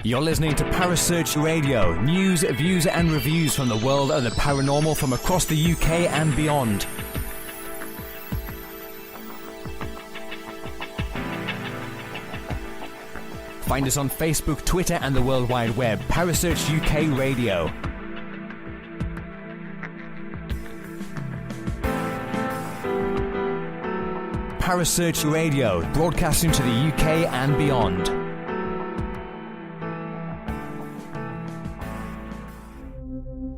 You're listening to Parasearch Radio, news, views and reviews from the world of the paranormal from across the UK and beyond. Find us on Facebook, Twitter and the World Wide Web. Parasearch UK Radio. Parasearch Radio, broadcasting to the UK and beyond.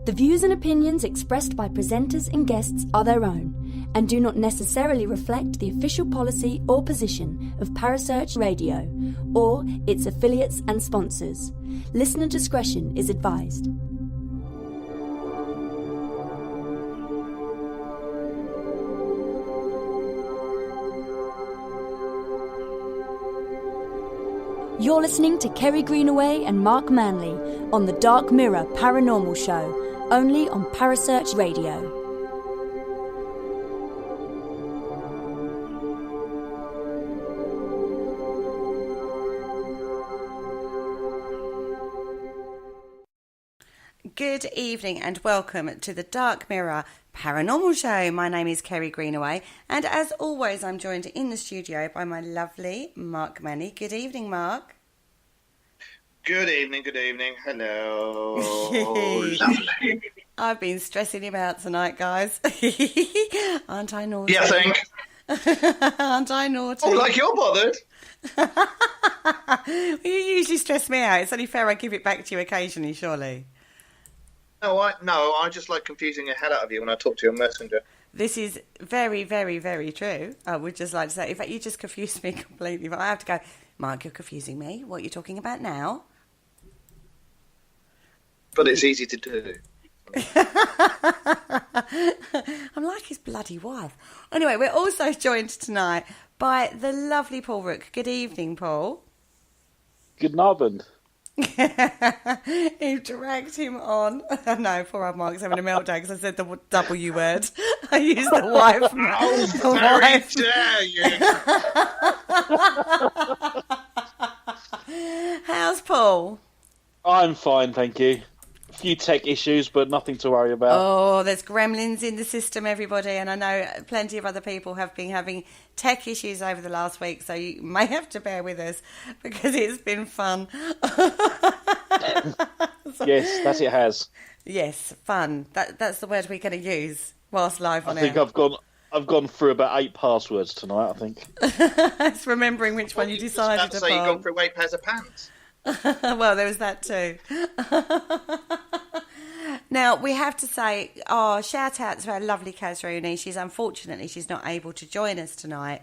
The views and opinions expressed by presenters and guests are their own and do not necessarily reflect the official policy or position of Parasearch Radio or its affiliates and sponsors. Listener discretion is advised. You're listening to Kerry Greenaway and Mark Manley on the Dark Mirror Paranormal Show, only on Parasearch Radio. Good evening and welcome to the Dark Mirror Paranormal Show. My name is Kerry Greenaway and as always I'm joined in the studio by my lovely Mark Manley. Good evening, Mark. Good evening. Hello. Lovely. I've been stressing him out tonight, guys. Aren't I naughty? Yeah, I think. Aren't I naughty? Oh, like you're bothered. You usually stress me out. It's only fair I give it back to you occasionally, surely. No, I just like confusing the hell out of you when I talk to you on Messenger. This is very, very, very true. I would just like to say, in fact, you just confused me completely. But I have to go, Mark, you're confusing me. What are you talking about now? But it's easy to do. I'm like his bloody wife. Anyway, we're also joined tonight by the lovely Paul Rook. Good evening, Paul. Good Abend. You dragged him on. No, poor old Mark's having a meltdown because I said the W word. I used the wife. Oh, very dare you. How's Paul? I'm fine, thank you. A few tech issues, but nothing to worry about. Oh, there's gremlins in the system, everybody, and I know plenty of other people have been having tech issues over the last week, so you may have to bear with us because it's been fun. Yes, that it has. Yes, fun. That's the word we're going to use whilst live on I think air. I've gone through about 8 passwords tonight, I think. It's remembering which one you decided upon. So you've gone through 8 pairs of pants. Well, there was that too. Now, we have to say, shout out to our lovely Kaz Rooney. She's not able to join us tonight.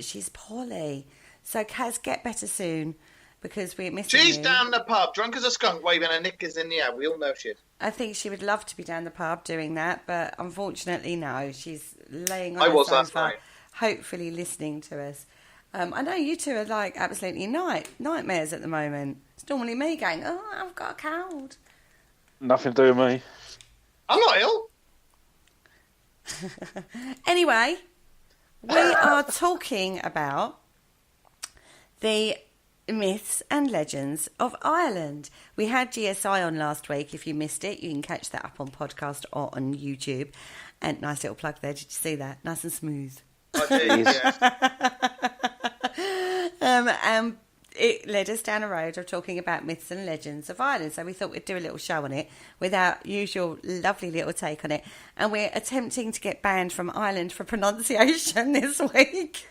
She's poorly. So, Kaz, get better soon because we're missing She's you. down the pub, drunk as a skunk, waving her knickers in the air. We all know she is. I think she would love to be down the pub doing that, but unfortunately, no. She's laying on I her was sofa, last night. hopefully listening to us. I know you two are like absolutely nightmares at the moment. It's normally me going, I've got a cold. Nothing to do with me. I'm not ill. Anyway, we are talking about the myths and legends of Ireland. We had GSI on last week. If you missed it, you can catch that up on podcast or on YouTube. And nice little plug there. Did you see that? Nice and smooth. I did, yes. It led us down a road of talking about myths and legends of Ireland. So we thought we'd do a little show on it with our usual lovely little take on it. And we're attempting to get banned from Ireland for pronunciation this week.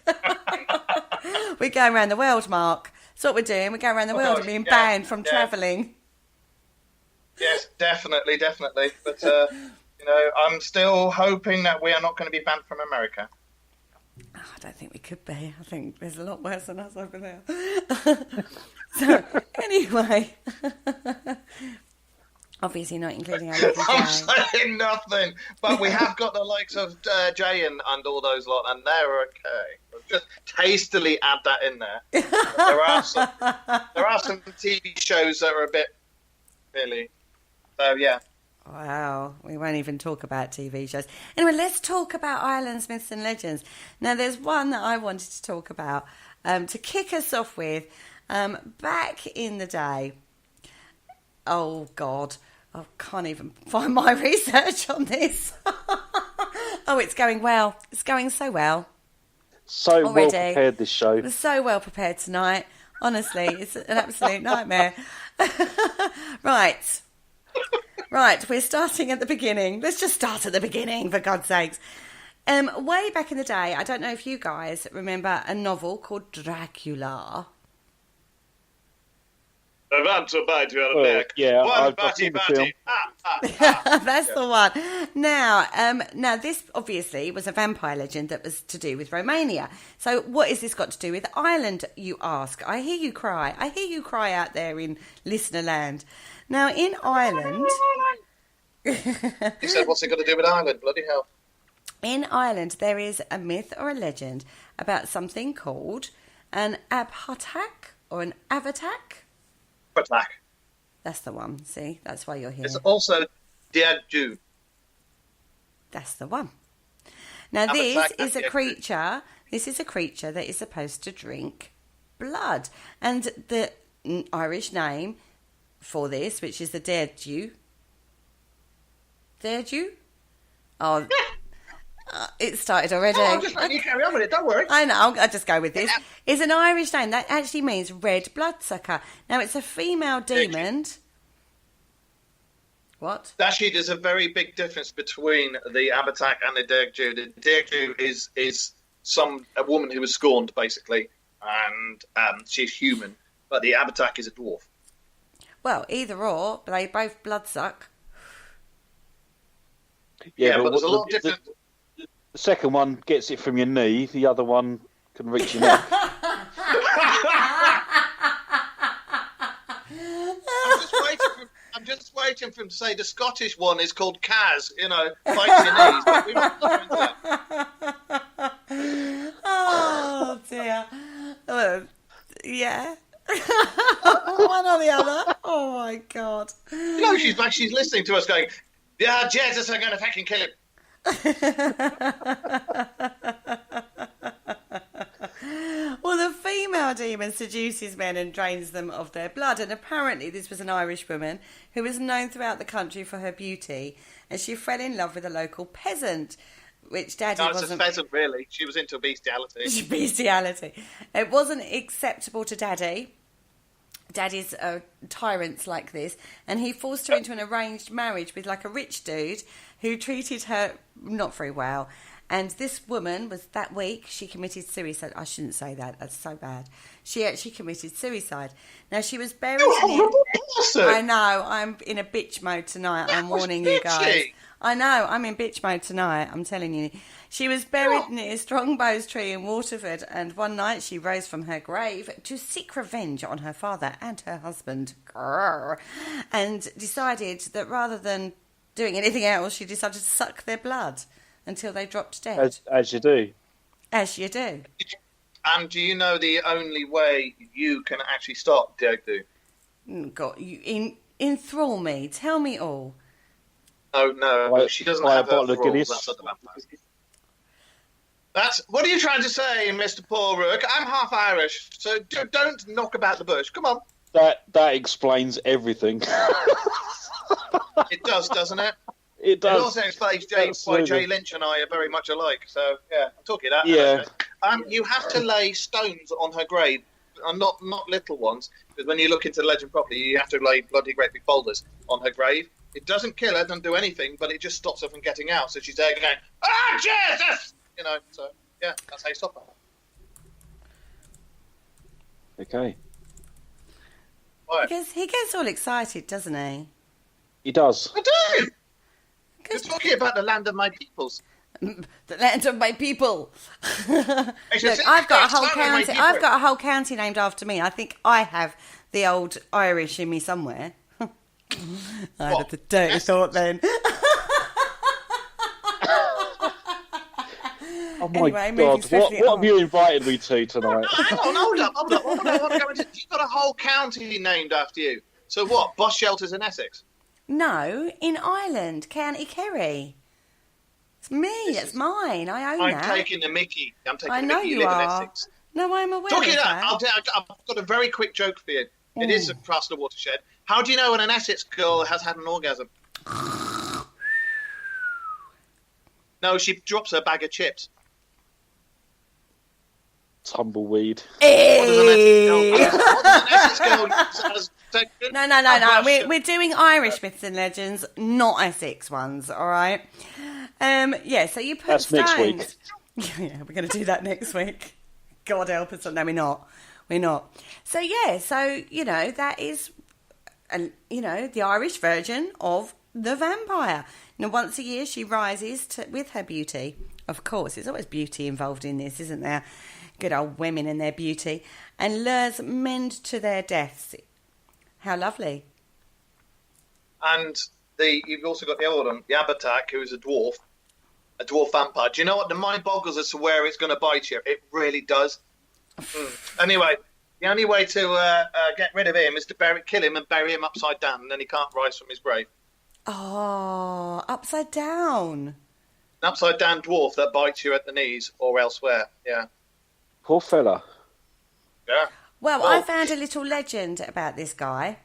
We're going around the world, Mark. That's what we're doing. We're going around the world and being banned from travelling. Yes, definitely. But, I'm still hoping that we are not going to be banned from America. I don't think we could be. I think there's a lot worse than us over there. So, anyway. Obviously not including our lovely I'm Jay. saying nothing. But we have got the likes of Jay and all those lot, and they're okay. Just hastily add that in there. There are some TV shows that are a bit, really. So, yeah. Wow, we won't even talk about TV shows. Anyway, let's talk about Ireland's myths and legends. Now, there's one that I wanted to talk about to kick us off with. Back in the day, oh God, I can't even find my research on this. Oh, it's going well. It's going so well. So already. well prepared, this show. We're so well prepared tonight. Honestly, it's an absolute nightmare. Right, we're starting at the beginning. Let's just start at the beginning, for God's sakes. Way back in the day, I don't know if you guys remember a novel called Dracula. I want to bite you on the back. Yeah, One I've seen the film. That's the one. Now, this obviously was a vampire legend that was to do with Romania. So what has this got to do with Ireland, you ask? I hear you cry. I hear you cry out there in listener land. Now, in Ireland... He said, what's it got to do with Ireland? Bloody hell. In Ireland, there is a myth or a legend about something called an abhatak or an avatak. Attack. That's the one. See, that's why you're here. It's also Dead Jew. That's the one. Now, this is a creature. This is a creature that is supposed to drink blood, and the Irish name for this, which is the Dead Jew. Dead Jew. Oh. It started already. Oh, I'm just letting you carry on with it, don't worry. I know, I'll just go with this. It's an Irish name that actually means red bloodsucker. Now, it's a female demon. What? Actually, there's a very big difference between the Abatak and the Derg Jew. The Derg Jew is a woman who was scorned, basically, and she's human. But the Abatak is a dwarf. Well, either or, but they both bloodsuck. Yeah, but there's a lot of different... The second one gets it from your knee. The other one can reach your neck. I'm just waiting for him to say the Scottish one is called Kaz. Fight your knees. But we won't go into that. Oh dear. Yeah. One or the other. Oh my God. She's listening to us going, yeah, Jesus, I'm going to fucking kill him. Well, the female demon seduces men and drains them of their blood, and apparently this was an Irish woman who was known throughout the country for her beauty, and she fell in love with a local peasant, which Daddy wasn't... No, it's a pheasant, really. She was into bestiality. Bestiality. It wasn't acceptable to Daddy. Daddy's tyrants like this, and he forced her into an arranged marriage with like a rich dude who treated her not very well. And this woman was that weak, she committed suicide. I shouldn't say that, that's so bad. She actually committed suicide. Now, she was buried I know, I'm in a bitch mode tonight. I'm warning you guys. I know, I'm in bitch mode tonight, I'm telling you. She was buried near Strongbow's Tree in Waterford, and one night she rose from her grave to seek revenge on her father and her husband. Grrr. And decided that rather than doing anything else, she decided to suck their blood until they dropped dead. As you do. As you do. And do you know the only way you can actually stop Dergdu? God, you enthrall me. Tell me all. Oh, no, she doesn't have a Guinness. That's what are you trying to say, Mr. Paul Rook? I'm half Irish, so don't knock about the bush. Come on. That explains everything. It does, doesn't it? It does. It also explains why Jay Lynch and I are very much alike. So, yeah, I'm talking that. Yeah. You have to lay stones on her grave, and not little ones, because when you look into the legend properly, you have to lay bloody great big boulders on her grave. It doesn't kill her, doesn't do anything, but it just stops her from getting out. So she's there going, "Ah, Jesus!" So, yeah, that's how you stop her. Okay. Right. He gets all excited, doesn't he? He does. I do! You're talking about the land of my peoples. The land of my people. Look, Look, I've got a whole county. I've got a whole county named after me. I think I have the old Irish in me somewhere. I had a dirty thought then. Oh my God! What have you invited me to tonight? Hang on, hold up. I want to go into. You've got a whole county named after you. So what? Boss shelters in Essex? No, in Ireland, County Kerry. It's me. It's mine. I own that. I'm taking the Mickey. I know You you live in are. Essex. No, I'm aware Talking of of that. that, I've got a very quick joke for you. It is across the watershed. How do you know when an Essex girl has had an orgasm? No, she drops her bag of chips. Tumbleweed. Hey! No, No. We're doing Irish myths and legends, not Essex ones, all right? So you put That's stones. next week. Yeah, we're going to do that next week. God help us. No, we're not. We're not. So, that is, the Irish version of the vampire. Now, once a year, she rises with her beauty. Of course, there's always beauty involved in this, isn't there? Good old women and their beauty. And lures men to their deaths. How lovely. And you've also got the other one, the Abatak, who is a dwarf vampire. Do you know what? The mind boggles as to where it's going to bite you. It really does. Anyway, the only way to get rid of him is to kill him and bury him upside down, and then he can't rise from his grave. Oh, upside down. An upside down dwarf that bites you at the knees or elsewhere. Yeah. Poor fella. Yeah. Well, I found a little legend about this guy.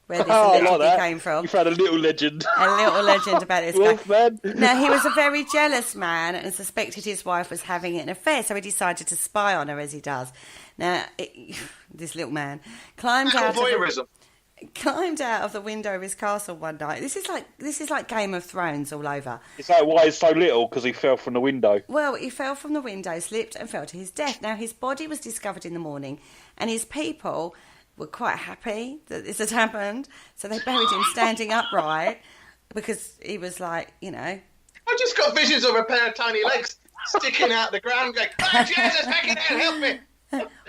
Where this I like allegedly that. came from. You found a little legend. A little legend about this guy. Man. Now, he was a very jealous man and suspected his wife was having an affair, so he decided to spy on her as he does. Now, this little man climbed out of the window of his castle one night. This is like Game of Thrones all over. Is that why he's so little? Because he fell from the window. Well, he fell from the window, slipped and fell to his death. Now, his body was discovered in the morning, and his people were quite happy that this had happened, so they buried him standing upright because he was like, I just got visions of a pair of tiny legs sticking out the ground going, "Oh, Jesus, back in there, help me!"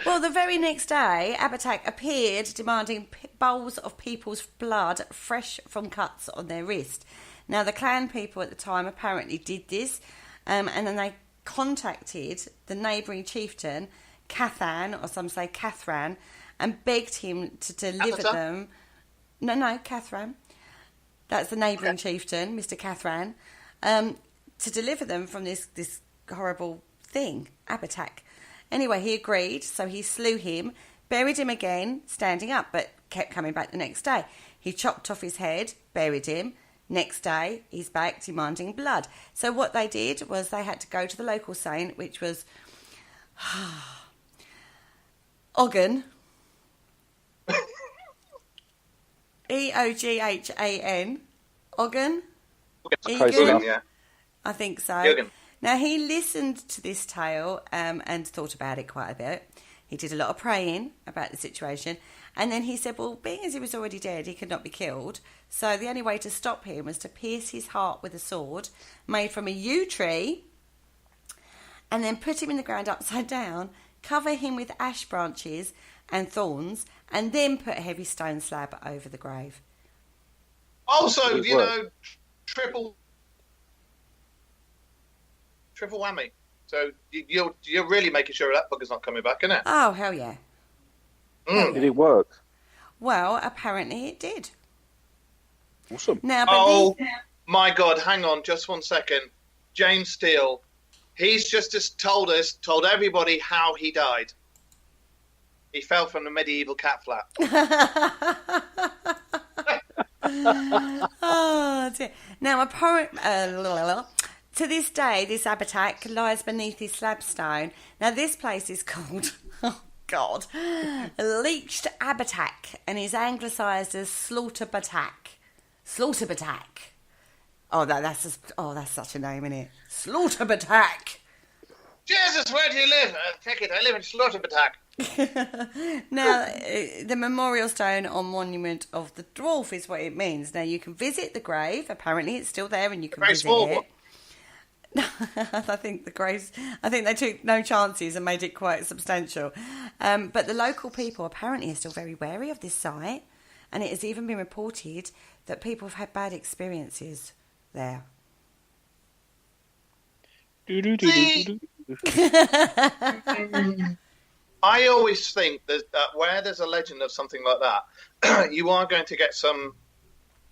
Well, the very next day, Abatak appeared demanding bowls of people's blood fresh from cuts on their wrist. Now, the clan people at the time apparently did this, and then they contacted the neighbouring chieftain, Cathan, or some say Cathran, and begged him to deliver them. No, Cathran. That's the neighbouring chieftain, Mr. Cathran, to deliver them from this horrible thing, Abatak. Anyway, he agreed, so he slew him, buried him again, standing up, but kept coming back the next day. He chopped off his head, buried him. Next day, he's back demanding blood. So what they did was they had to go to the local saint, which was Oghan. Eoghan. Oghan? Egan? Yeah. I think so. Egan. Now, he listened to this tale and thought about it quite a bit. He did a lot of praying about the situation. And then he said, well, being as he was already dead, he could not be killed. So the only way to stop him was to pierce his heart with a sword made from a yew tree and then put him in the ground upside down, cover him with ash branches and thorns, and then put a heavy stone slab over the grave. Also, triple whammy. So you're really making sure that bugger's not coming back, isn't it? Oh, hell yeah. Did it work? Well, apparently it did. Awesome. Now, but my God, hang on just 1 second. James Steele, he's just told everybody how he died. He fell from the medieval cat flap. Oh, dear. Now, to this day, this Abatak lies beneath his slabstone. Now, this place is called, oh God, Leached Abatak, and is anglicised as Slaughterbatak. Slaughterbatak. Oh, that's such a name, isn't it? Slaughterbatak. Jesus, where do you live? Take it, I live in Slaughterbatak. Now, the memorial stone on Monument of the Dwarf is what it means. Now, you can visit the grave. Apparently, it's still there and you can Very visit small it. one. I think they took no chances and made it quite substantial. But the local people apparently are still very wary of this site, and it has even been reported that people have had bad experiences there. I always think that where there's a legend of something like that, you are going to get some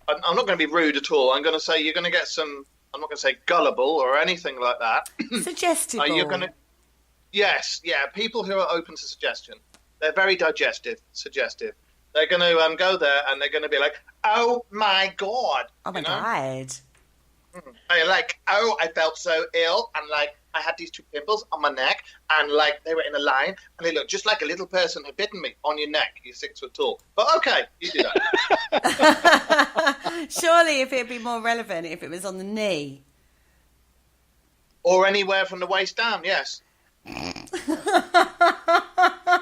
I'm not going to be rude at all. I'm going to say you're going to get some. I'm not going to say gullible or anything like that. Suggestible. You're going to. Yes, yeah. People who are open to suggestion, they're very suggestive. They're going to go there and they're going to be like, "Oh my god!" Oh my god! They're like, "Oh, I felt so ill, and like I had these 2 pimples on my neck, and like they were in a line, and they looked just like a little person had bitten me on your neck. You're 6 foot tall, but okay, you do that." Surely, if it'd be more relevant if it was on the knee or anywhere from the waist down, yes.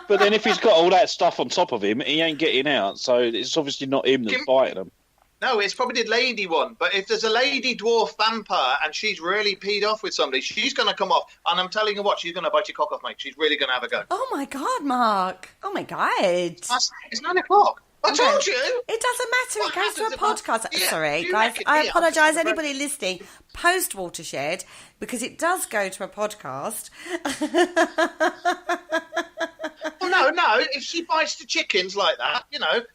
But then if he's got all that stuff on top of him, he ain't getting out, so it's obviously not him that's biting them. No, it's probably the lady one. But if there's a lady dwarf vampire and she's really peed off with somebody, she's going to come off. And I'm telling you what, she's going to bite your cock off, mate. She's really going to have a go. Oh my god, Mark! Oh my god! It's 9 o'clock. I told you. It doesn't matter. It goes to a podcast. Yeah, Sorry, guys. I yeah, apologise. Anybody listening post Watershed, because it does go to a podcast. Well, no. If she bites the chickens like that,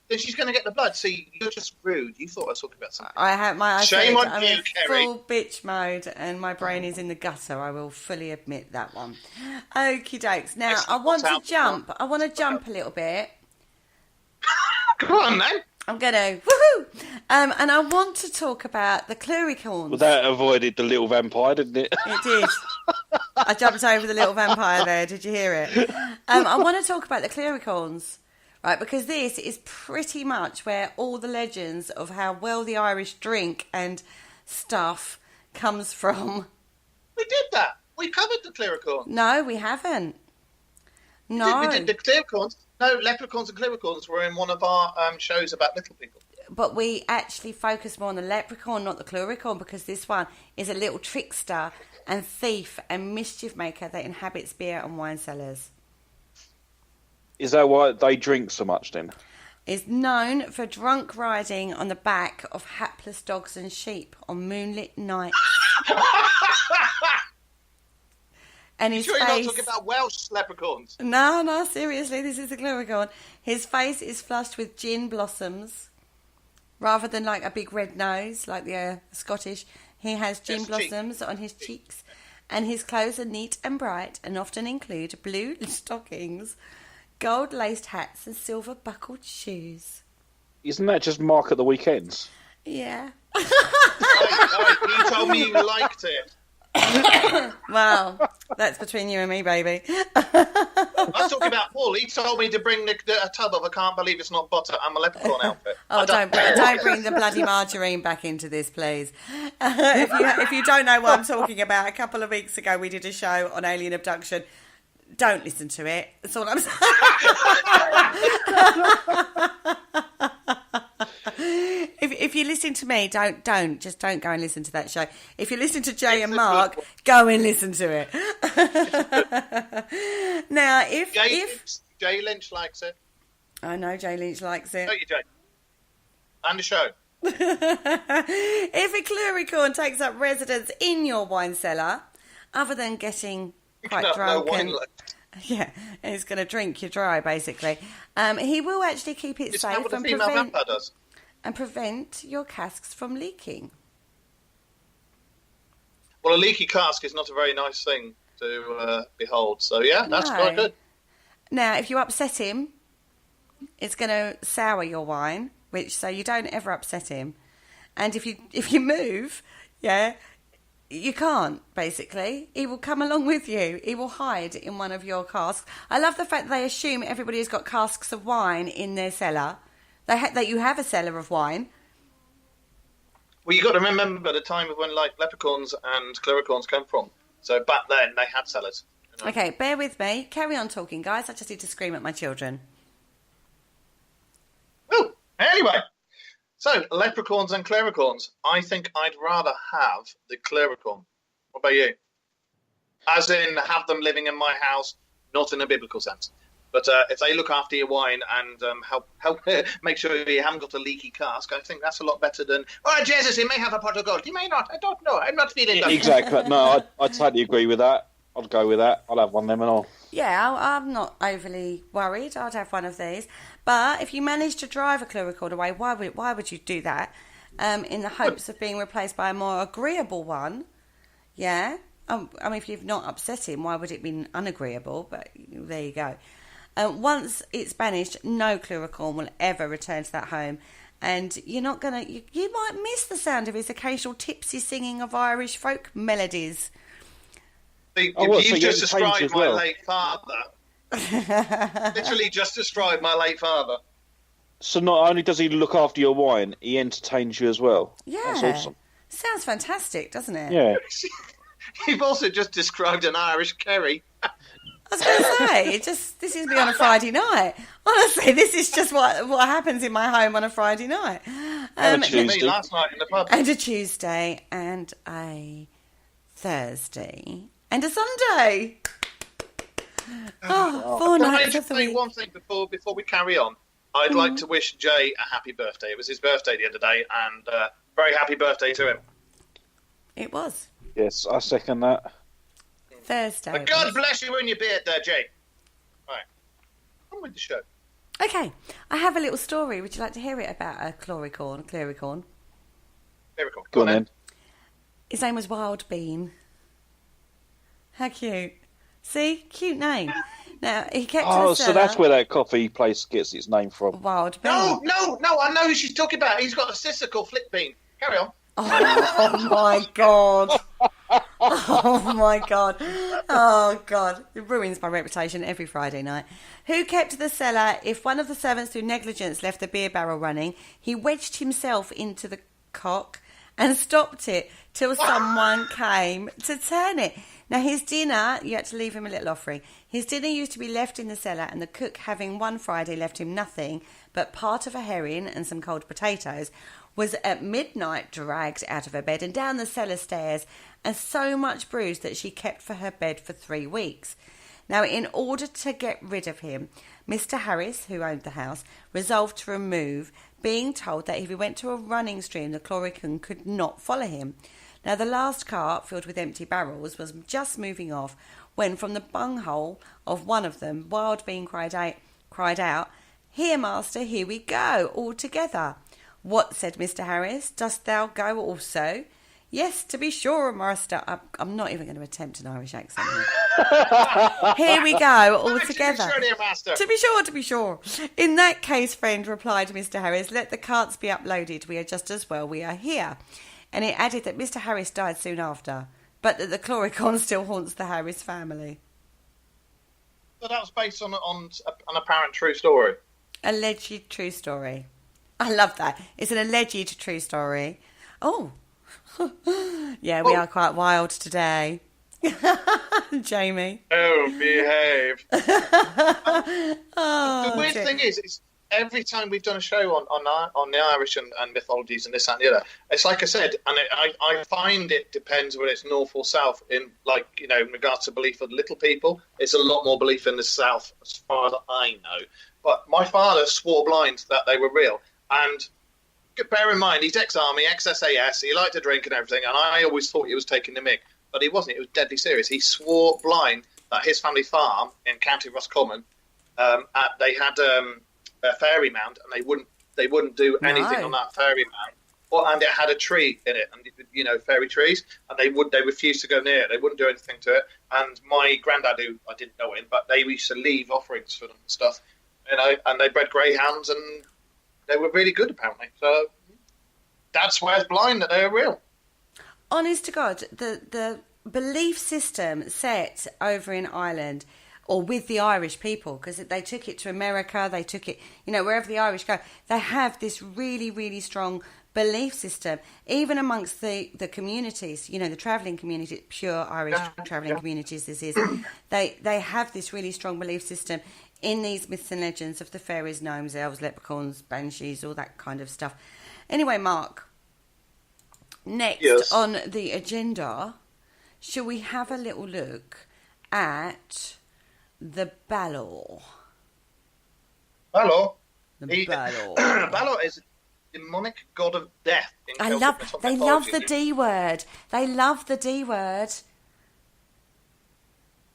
then she's going to get the blood. See, you're just rude. You thought I was talking about something. I have my Shame on I'm you, in Kerry. full bitch mode, and my brain is in the gutter. I will fully admit that one. Okie dokes. Now I want to jump. I want to jump a little bit. Come on, then. I'm going to woohoo! And I want to talk about the Cluricorns. Well, that avoided the little vampire, didn't it? It did. I jumped over the little vampire there. Did you hear it? I want to talk about the Cluricorns, right? Because this is pretty much where all the legends of how well the Irish drink and stuff comes from. We did that. We covered the Cluricorns. No, we haven't. No. We did the Cluricorns. No, leprechauns and Cluricorns were in one of our shows about little people. But we actually focus more on the leprechaun, not the Cluricorn, because this one is a little trickster and thief and mischief maker that inhabits beer and wine cellars. Is that why they drink so much then? Is known for drunk riding on the back of hapless dogs and sheep on moonlit nights. And his You're face... not talking about Welsh leprechauns. No, seriously, this is a Cluricorn. His face is flushed with gin blossoms. Rather than like a big red nose, like the Scottish, he has gin blossoms on his cheeks. And his clothes are neat and bright and often include blue stockings, gold-laced hats and silver-buckled shoes. Isn't that just Mark at the weekends? Yeah. You told me you liked it. Well, that's between you and me, baby. I was talking about Paul. He told me to bring a tub of I can't believe it's not butter and my leprechaun outfit. Oh, don't bring the bloody margarine back into this, please. If you don't know what I'm talking about, a couple of weeks ago we did a show on alien abduction. Don't listen to it. That's all I'm saying. If you listen to me, don't go and listen to that show. If you listen to Jay and Mark, go and listen to it. Now, if Jay Lynch likes it, I know Jay Lynch likes it. don't you, Jay? And the show. If a Cluricorn takes up residence in your wine cellar, other than getting quite drunk and yeah, and he's going to drink you dry, basically, he will actually keep it safe what a female vampire does. And prevent your casks from leaking. Well, a leaky cask is not a very nice thing to behold. So, yeah, that's quite good. Now, if you upset him, it's going to sour your wine, so you don't ever upset him. And if you move, yeah, you can't, basically. He will come along with you. He will hide in one of your casks. I love the fact that they assume everybody has got casks of wine in their cellar. That you have a cellar of wine. Well, you've got to remember the time of when leprechauns and Cluricorns came from. So back then, they had cellars. Okay, bear with me. Carry on talking, guys. I just need to scream at my children. Oh, anyway. So, leprechauns and Cluricorns. I think I'd rather have the Cluricorn. What about you? As in, have them living in my house, not in a biblical sense. But if they look after your wine and help make sure you haven't got a leaky cask, I think that's a lot better than, oh, Jesus, he may have a pot of gold. He may not. I don't know. I'm not feeling that. Exactly. No, I totally agree with that. I'd go with that. I'll have one of them and all. Yeah, I'm not overly worried. I'd have one of these. But if you manage to drive a Cluricorn away, why would you do that? in the hopes of being replaced by a more agreeable one. Yeah? I mean, if you've not upset him, why would it be unagreeable? But there you go. Once it's banished, no Cluricorn will ever return to that home. And you're not going to... You might miss the sound of his occasional tipsy singing of Irish folk melodies. You've just described my late father. Literally just described my late father. So not only does he look after your wine, he entertains you as well. Yeah. That's awesome. Sounds fantastic, doesn't it? Yeah. You've also just described an Irish kerry. I was going to say, this is me on a Friday night. Honestly, this is just what happens in my home on a Friday night. And a Tuesday. Me last night in the pub. And a Tuesday, and a Thursday, and a Sunday. Oh, 4 Can I nights just of the say week. one thing before we carry on? I'd like to wish Jay a happy birthday. It was his birthday the other day, and very happy birthday to him. It was Yes, I second that. Thursday. But God bless you in your beard there, Jay. Right. On with the show. Okay, I have a little story. Would you like to hear it about a Cluricorn? Very cool. Go on then. His name was Wild Bean. How cute. See? Cute name. Now, he kept Oh, the so cellar. that's where that coffee place gets its name from. Wild Bean. No, I know who she's talking about. He's got a sister called Flip Bean. Carry on. Oh my God. Oh my God. Oh God. It ruins my reputation every Friday night. Who kept the cellar? If one of the servants through negligence left the beer barrel running, he wedged himself into the cock and stopped it till someone came to turn it. Now his dinner, you had to leave him a little offering. His dinner used to be left in the cellar, and the cook, having one Friday left him nothing but part of a herring and some cold potatoes, was at midnight dragged out of her bed and down the cellar stairs, and so much bruised that she kept for her bed for 3 weeks. Now, in order to get rid of him, Mr. Harris, who owned the house, resolved to remove, being told that if he went to a running stream, the Cluricorn could not follow him. Now, the last cart, filled with empty barrels, was just moving off when, from the bunghole of one of them, Wild Bean cried out, "Here, master, here we go, all together." "What," said Mr. Harris, "dost thou go also?" "Yes, to be sure, master." I'm not even going to attempt an Irish accent here. "Here we go, all together." To be sure, dear master. To be sure, to be sure. "In that case, friend," replied Mr. Harris, "let the carts be uploaded. We are just as well we are here." And it added that Mr. Harris died soon after, but that the Cluricorn still haunts the Harris family. So that was based on an apparent true story. Alleged true story. I love that. It's an alleged true story. Oh. Yeah, we are quite wild today. Jamie. Oh, behave. Oh, the weird thing is every time we've done a show on the Irish and mythologies and this, that, and the other, it's like I said, and I find it depends whether it's north or south. In in regards to belief of little people, it's a lot more belief in the south, as far as I know. But my father swore blind that they were real, and bear in mind he's ex-army, ex-SAS. He liked to drink and everything, and I always thought he was taking the mick, but he wasn't. It was deadly serious. He swore blind that his family farm in County Roscommon, they had a fairy mound, and they wouldn't do anything on that fairy mound. And it had a tree in it, and fairy trees, and they refused to go near it. They wouldn't do anything to it. And my granddad, who I didn't know him, but they used to leave offerings for them and stuff, and they bred greyhounds, and they were really good apparently. So Dad swears blind that they're real. Honest to God, the belief system set over in Ireland, or with the Irish people, because they took it to America, they took it, wherever the Irish go, they have this really, really strong belief system, even amongst the communities, the travelling community, pure Irish travelling communities this is, they have this really strong belief system in these myths and legends of the fairies, gnomes, elves, leprechauns, banshees, all that kind of stuff. Anyway, Mark, next on the agenda, shall we have a little look at the Balor? Balor? The Balor. Balor is a demonic god of death. They love the D word. They love the D word.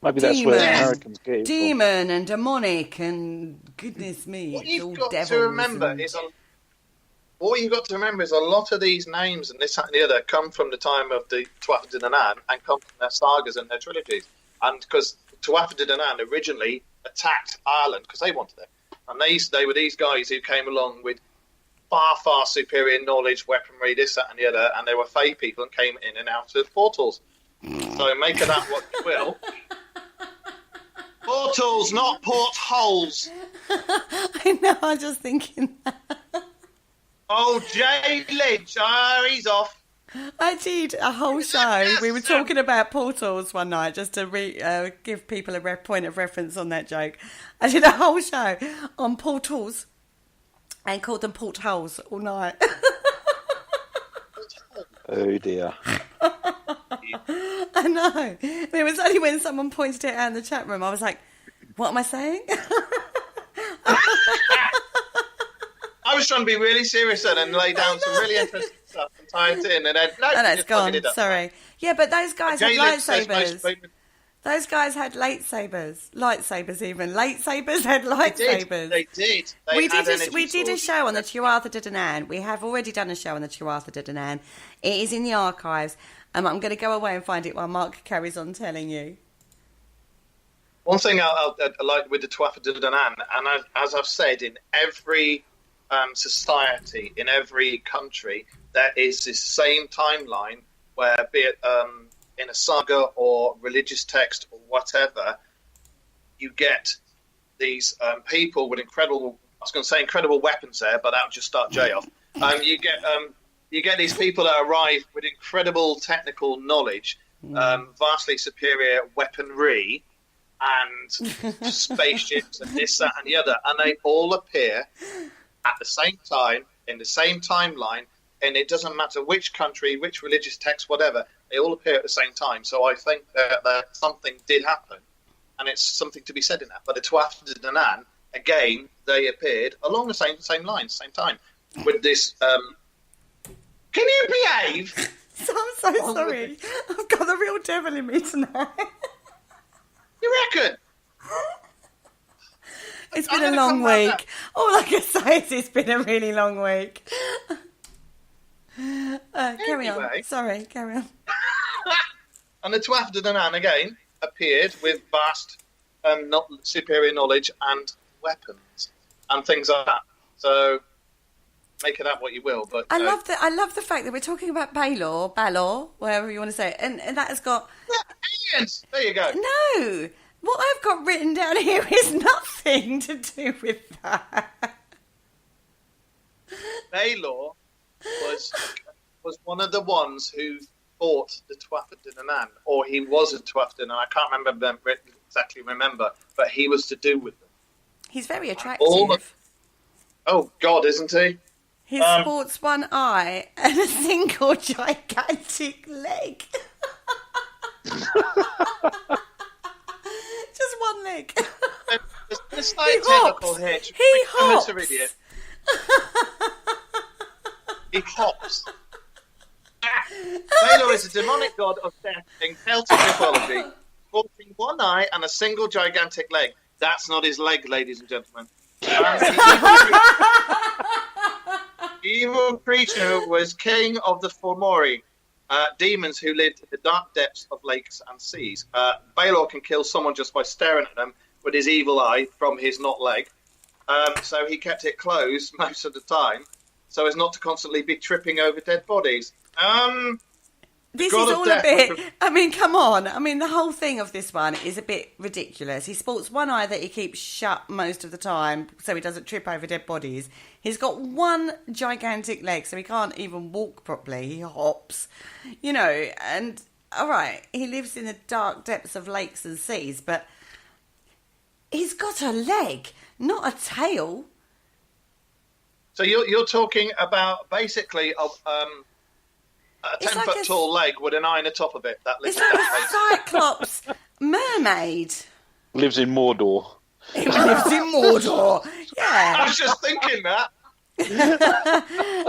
Maybe that's where the Americans get it Demon and demonic and goodness me, What it's you've all got devils. to remember is what you've got to remember is a lot of these names and this, that, and the other come from the time of the Tuatha De Danann and come from their sagas and their trilogies. And because Tuatha De Danann originally attacked Ireland because they wanted it. And they were these guys who came along with far, far superior knowledge, weaponry, this, that, and the other, and they were Fae people and came in and out of portals. So make of that what you will. Portals, not portholes. I know, I'm just thinking that. Oh, Jay Lynch, he's off. I did a whole show. We were talking about portals one night just to give people a point of reference on that joke. I did a whole show on portals and called them portholes all night. Oh dear. I know. It was only when someone pointed it out in the chat room I was like, what am I saying? I was trying to be really serious then and lay down some really interesting stuff and tie it in, and then no, it's gone. Sorry. Yeah, but those guys had lightsabers. Those guys had lightsabers even. Lightsabers had lightsabers. They did. We did a show on the Tuatha De Danann. We have already done a show on the Tuatha De Danann. It is in the archives. I'm going to go away and find it while Mark carries on telling you. One thing I like with the Tuatha De Danann, and as I've said, in every society, in every country, there is this same timeline where, be it in a saga or religious text or whatever, you get these people with incredible weapons there, but that would just start Jay off. You get these people that arrive with incredible technical knowledge, vastly superior weaponry, and spaceships and this, that, and the other, and they all appear at the same time, in the same timeline, and it doesn't matter which country, which religious text, whatever, they all appear at the same time. So I think that something did happen, and it's something to be said in that. But the Tuatha De Danann, again, they appeared along the same lines, same time, with this... Can you behave? I'm so sorry. I've got the real devil in me tonight. You reckon? It's been a long week. All I can say is it's been a really long week. Carry on. Sorry, carry on. And the Tuatha De Danann, again, appeared with vast superior knowledge and weapons and things like that. So... make of that what you will, but I love the fact that we're talking about Balor, wherever you want to say it, and that has got aliens. There you go. No, what I've got written down here is nothing to do with that. Balor was one of the ones who fought the Tuatha De Danann, or he was a Tuatha De Danann. I can't exactly remember, but he was to do with them. He's very attractive. Oh God, isn't he? He sports one eye and a single gigantic leg. Just one leg. There's a slight technical hitch. He hops. He hops. Balor is a demonic god of death in Celtic mythology, sporting one eye and a single gigantic leg. That's not his leg, ladies and gentlemen. Evil creature was king of the Fomori, demons who lived in the dark depths of lakes and seas. Balor can kill someone just by staring at them with his evil eye from his not leg. So he kept it closed most of the time, so as not to constantly be tripping over dead bodies. This is all a bit... I mean, come on. I mean, the whole thing of this one is a bit ridiculous. He sports one eye that he keeps shut most of the time so he doesn't trip over dead bodies. He's got one gigantic leg so he can't even walk properly. He hops. You know, and, all right, he lives in the dark depths of lakes and seas, but he's got a leg, not a tail. So you're talking about basically... a 10-foot tall leg with an eye on the top of it. It's like a Cyclops mermaid. Lives in Mordor. He lives in Mordor. Yeah. I was just thinking that.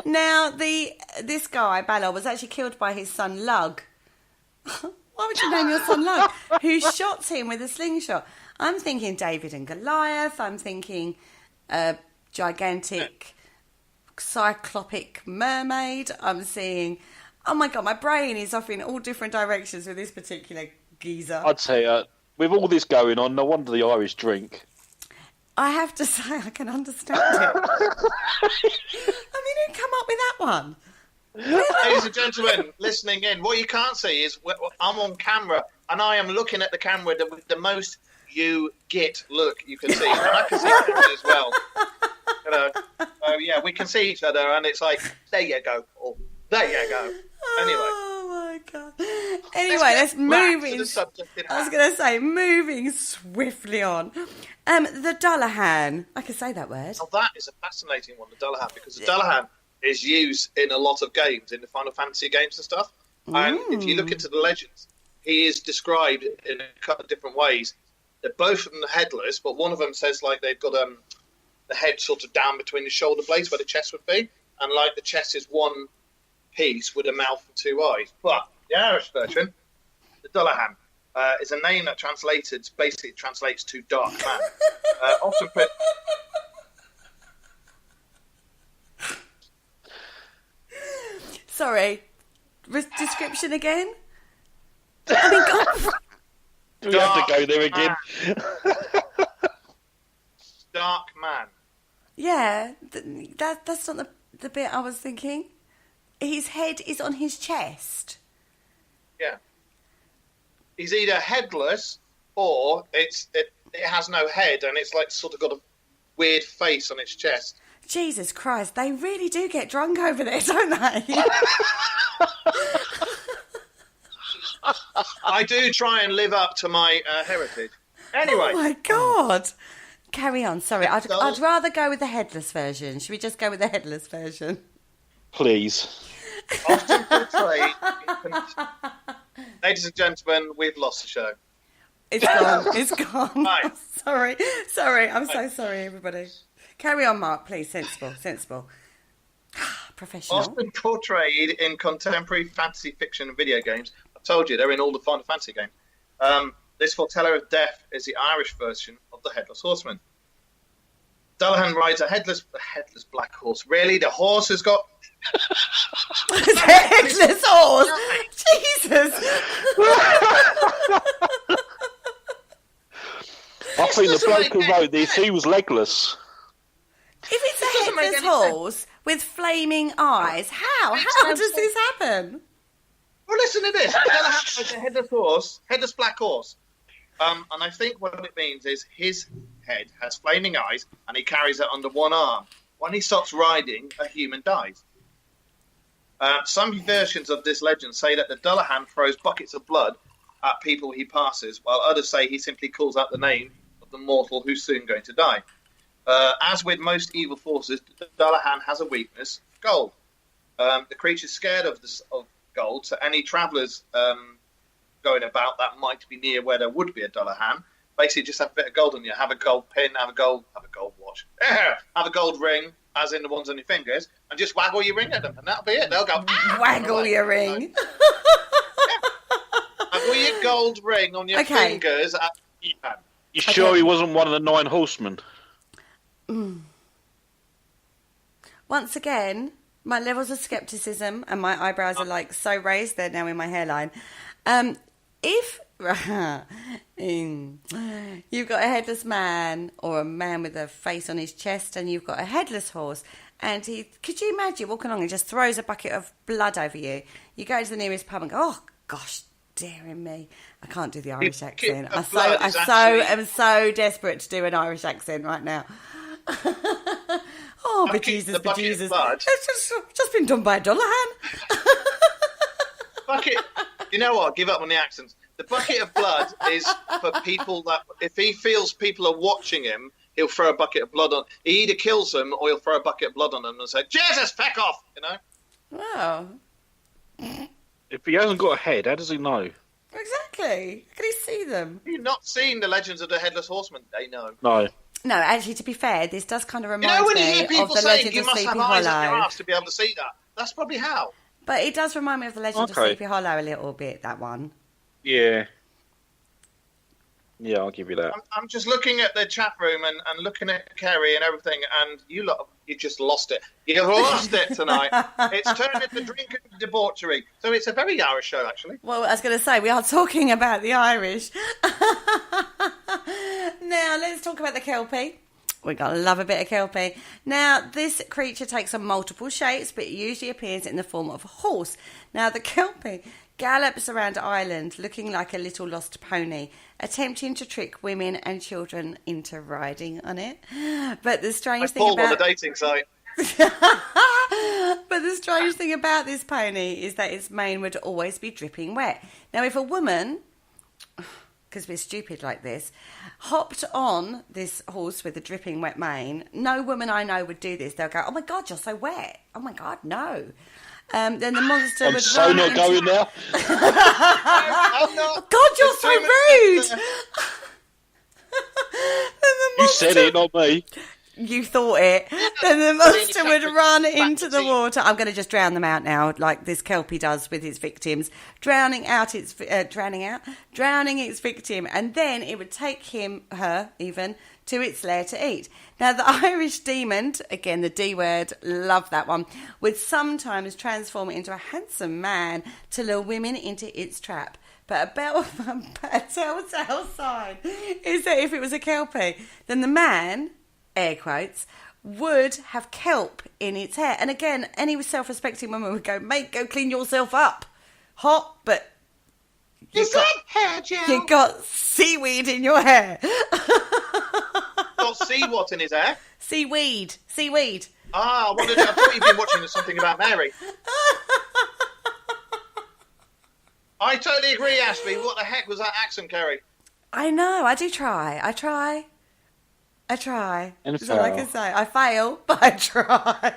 Now, this guy, Balor, was actually killed by his son, Lug. Why would you name your son Lug? Who shot him with a slingshot. I'm thinking David and Goliath. I'm thinking gigantic cyclopic mermaid. I'm seeing... Oh my God, my brain is off in all different directions with this particular geezer. I'd say, with all this going on, no wonder the Irish drink. I have to say, I can understand it. I mean, who come up with that one? Ladies and gentlemen, listening in, what you can't see is I'm on camera and I am looking at the camera with the most you get look you can see. And I can see it as well. You know, yeah, we can see each other and it's like, there you go, Paul. There you go. Anyway. Oh my God. Anyway, let's move in. I was going to say, moving swiftly on. The Dullahan. I can say that word. Oh, that is a fascinating one, the Dullahan, because the Dullahan is used in a lot of games, in the Final Fantasy games and stuff. And if you look into the legends, he is described in a couple of different ways. They're both of them headless, but one of them says like they've got the head sort of down between the shoulder blades where the chest would be, and like the chest is one piece with a mouth and two eyes. But the Irish version, the Dullahan, is a name that basically translates to dark man. Often put... Sorry. Description again? I mean, God. Do we have to go there again? Dark man. Yeah, that's not the bit I was thinking. His head is on his chest. Yeah. He's either headless or it has no head and it's like sort of got a weird face on its chest. Jesus Christ, they really do get drunk over there, don't they? I do try and live up to my heritage. Anyway. Oh my God. Carry on, sorry. I'd rather go with the headless version. Should we just go with the headless version? Please. Often portrayed. Ladies and gentlemen, we've lost the show. It's gone. It's gone. Right. Sorry. I'm so sorry, everybody. Carry on, Mark, please. Sensible. Professional. Often portrayed in contemporary fantasy fiction and video games. I told you, they're in all the Final Fantasy games. This foreteller of death is the Irish version of the Headless Horseman. Dullahan rides a headless black horse. Really? The horse has got... The headless horse? Jesus! I think the bloke who wrote this, he was legless. If it's a headless horse with flaming eyes, how does this happen? Well, listen to this. Dullahan rides a headless black horse. And I think what it means is his head has flaming eyes and he carries it under one arm. When he stops riding, a human dies. Some versions of this legend say that the Dullahan throws buckets of blood at people he passes, while others say he simply calls out the name of the mortal who's soon going to die. As with most evil forces, the Dullahan has a weakness, gold. The creature's scared of gold, so any travellers going about that might be near where there would be a Dullahan, basically just have a bit of gold on you. Have a gold pin, have a gold watch, have a gold ring, as in the ones on your fingers, and just waggle your ring at them, and that'll be it. They'll go, waggle your ring. Waggle your gold ring on your fingers. You sure he wasn't one of the 9 horsemen? Once again, my levels of scepticism and my eyebrows are like so raised, they're now in my hairline. If you've got a headless man or a man with a face on his chest and you've got a headless horse and could you imagine walking along and just throws a bucket of blood over you? You go to the nearest pub and go, oh gosh, dearing me. I can't do the Irish accent. I'm so desperate to do an Irish accent right now. Oh, but Jesus. It's just been done by a Dullahan. Bucket. You know what? Give up on the accents. The bucket of blood is for people that, if he feels people are watching him, he'll throw a bucket of blood on. He either kills them or he'll throw a bucket of blood on them and say, Jesus, feck off! You know? Wow. If he hasn't got a head, how does he know? Exactly. How can he see them? Have you not seen the Legends of the Headless Horseman? They know. No, actually, to be fair, this does kind of remind when you me hear people of the saying Legend you of must Sleepy have eyes up your Hollow. arse to be able to see that. That's probably how. But it does remind me of the Legend of Sleepy Hollow a little bit, that one. Yeah. Yeah, I'll give you that. I'm just looking at the chat room and looking at Kerry and everything, and you just lost it. You've lost it tonight. It's turned into drink and debauchery. So it's a very Irish show, actually. Well, I was going to say, we are talking about the Irish. Now, let's talk about the Kelpie. We're going to love a bit of Kelpie. Now, this creature takes on multiple shapes, but it usually appears in the form of a horse. Now, the Kelpie gallops around Ireland looking like a little lost pony, attempting to trick women and children into riding on it. But the strange thing Paul about... on the dating site. But the strange thing about this pony is that its mane would always be dripping wet. Now, if a woman, because we're stupid like this, hopped on this horse with a dripping wet mane, no woman I know would do this. They'll go, "Oh my God, you're so wet. Oh my God, no." Then the monster I'm would so run not into... going now. I'm not. God, you're so rude. You said it, not me. You thought it. Then the monster would run into the water. I'm going to just drown them out now, like this Kelpie does with his victims, drowning its victim, and then it would take her even to its lair to eat. Now, the Irish demon, again the D word, love that one, would sometimes transform into a handsome man to lure women into its trap. But a telltale sign is that if it was a Kelpie, then the man, air quotes, would have kelp in its hair. And again, any self-respecting woman would go, "Mate, go clean yourself up." Hot, but you got seaweed in your hair. Got sea what in his hair? Seaweed. I thought you'd been watching something about Mary. I totally agree, Ashley. What the heck was that accent, Kerry? I know, I do try. I try. And That's all I can say. I fail, but I try.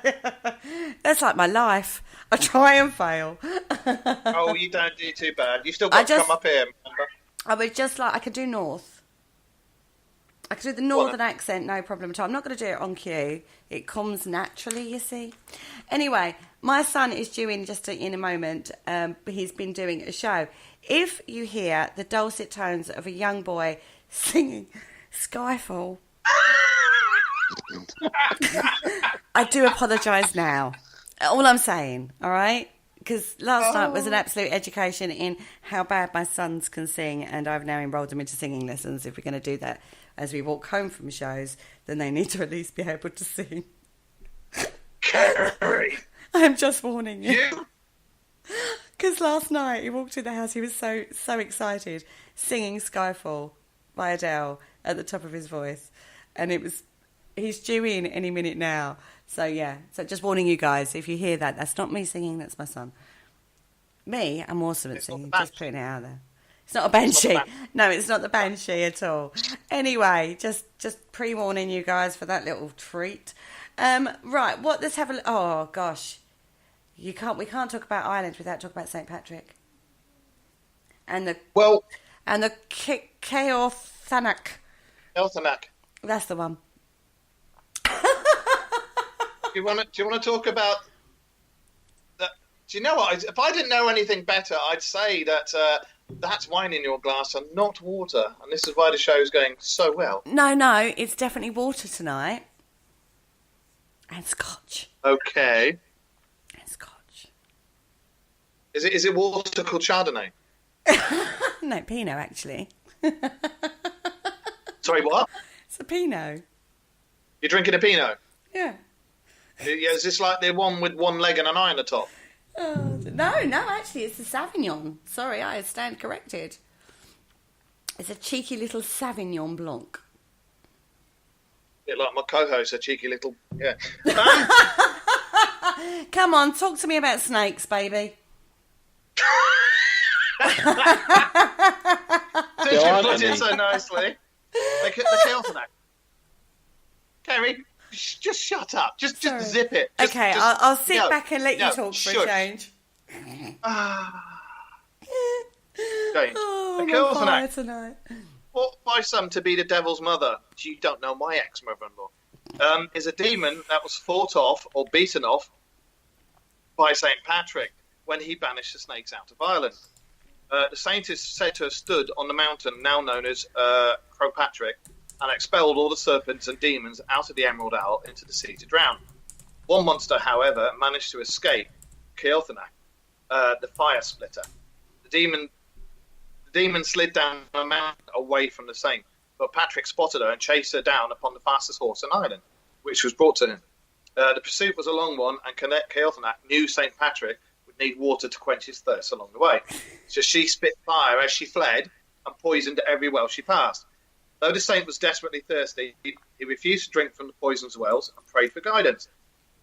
That's like my life. I try and fail. Oh, you don't do too bad. You still got to come up here, remember? I would just like, I could do north. I could do the northern accent, no problem at all. I'm not going to do it on cue. It comes naturally, you see. Anyway, my son is due in just in a moment. He's been doing a show. If you hear the dulcet tones of a young boy singing Skyfall, I do apologise now. All I'm saying, all right? Because last night was an absolute education in how bad my sons can sing, and I've now enrolled them into singing lessons. If we're going to do that as we walk home from shows, then they need to at least be able to sing. Kerry! I'm just warning you. Because last night he walked in the house, he was so excited, singing Skyfall by Adele at the top of his voice. And he's due in any minute now. So yeah, so just warning you guys, if you hear that, that's not me singing, that's my son. Me, I'm awesome at singing, just putting it out there. It's not a Banshee. No, it's not the Banshee at all. Anyway, just pre-warning you guys for that little treat. Right, let's have a... Oh, gosh. We can't talk about Ireland without talking about St. Patrick. And the Ceolthanach. Ceolthanach. That's the one. Do you want to talk about that? Do you know what? If I didn't know anything better, I'd say that that's wine in your glass and not water. And this is why the show's going so well. No, it's definitely water tonight. And scotch. Okay. And scotch. Is it water called Chardonnay? No, Pinot, actually. Sorry, what? It's a Pinot. You're drinking a Pinot? Yeah. Yeah, is this like the one with one leg and an eye on the top? No, actually, it's the Sauvignon. Sorry, I stand corrected. It's a cheeky little Sauvignon Blanc. A bit like my co-host, a cheeky little... Yeah. Come on, talk to me about snakes, baby. Since you put it so nicely. The Ceolthanach. Kerry, just shut up. Just zip it. I'll sit back and let you talk for a change. The Ceolthanach, tonight. Thought by some to be the devil's mother, you don't know my ex-mother-in-law, is a demon that was fought off or beaten off by St. Patrick when he banished the snakes out of Ireland. The saint is said to have stood on the mountain now known as Crowpatrick and expelled all the serpents and demons out of the Emerald Isle into the sea to drown. One monster, however, managed to escape, Keothanak, the fire splitter. The demon slid down a mountain away from the saint, but Patrick spotted her and chased her down upon the fastest horse in Ireland, which was brought to him. The pursuit was a long one, and Keothanak knew St. Patrick would need water to quench his thirst along the way. So she spit fire as she fled and poisoned every well she passed. Though the saint was desperately thirsty, he refused to drink from the poisoned wells and prayed for guidance.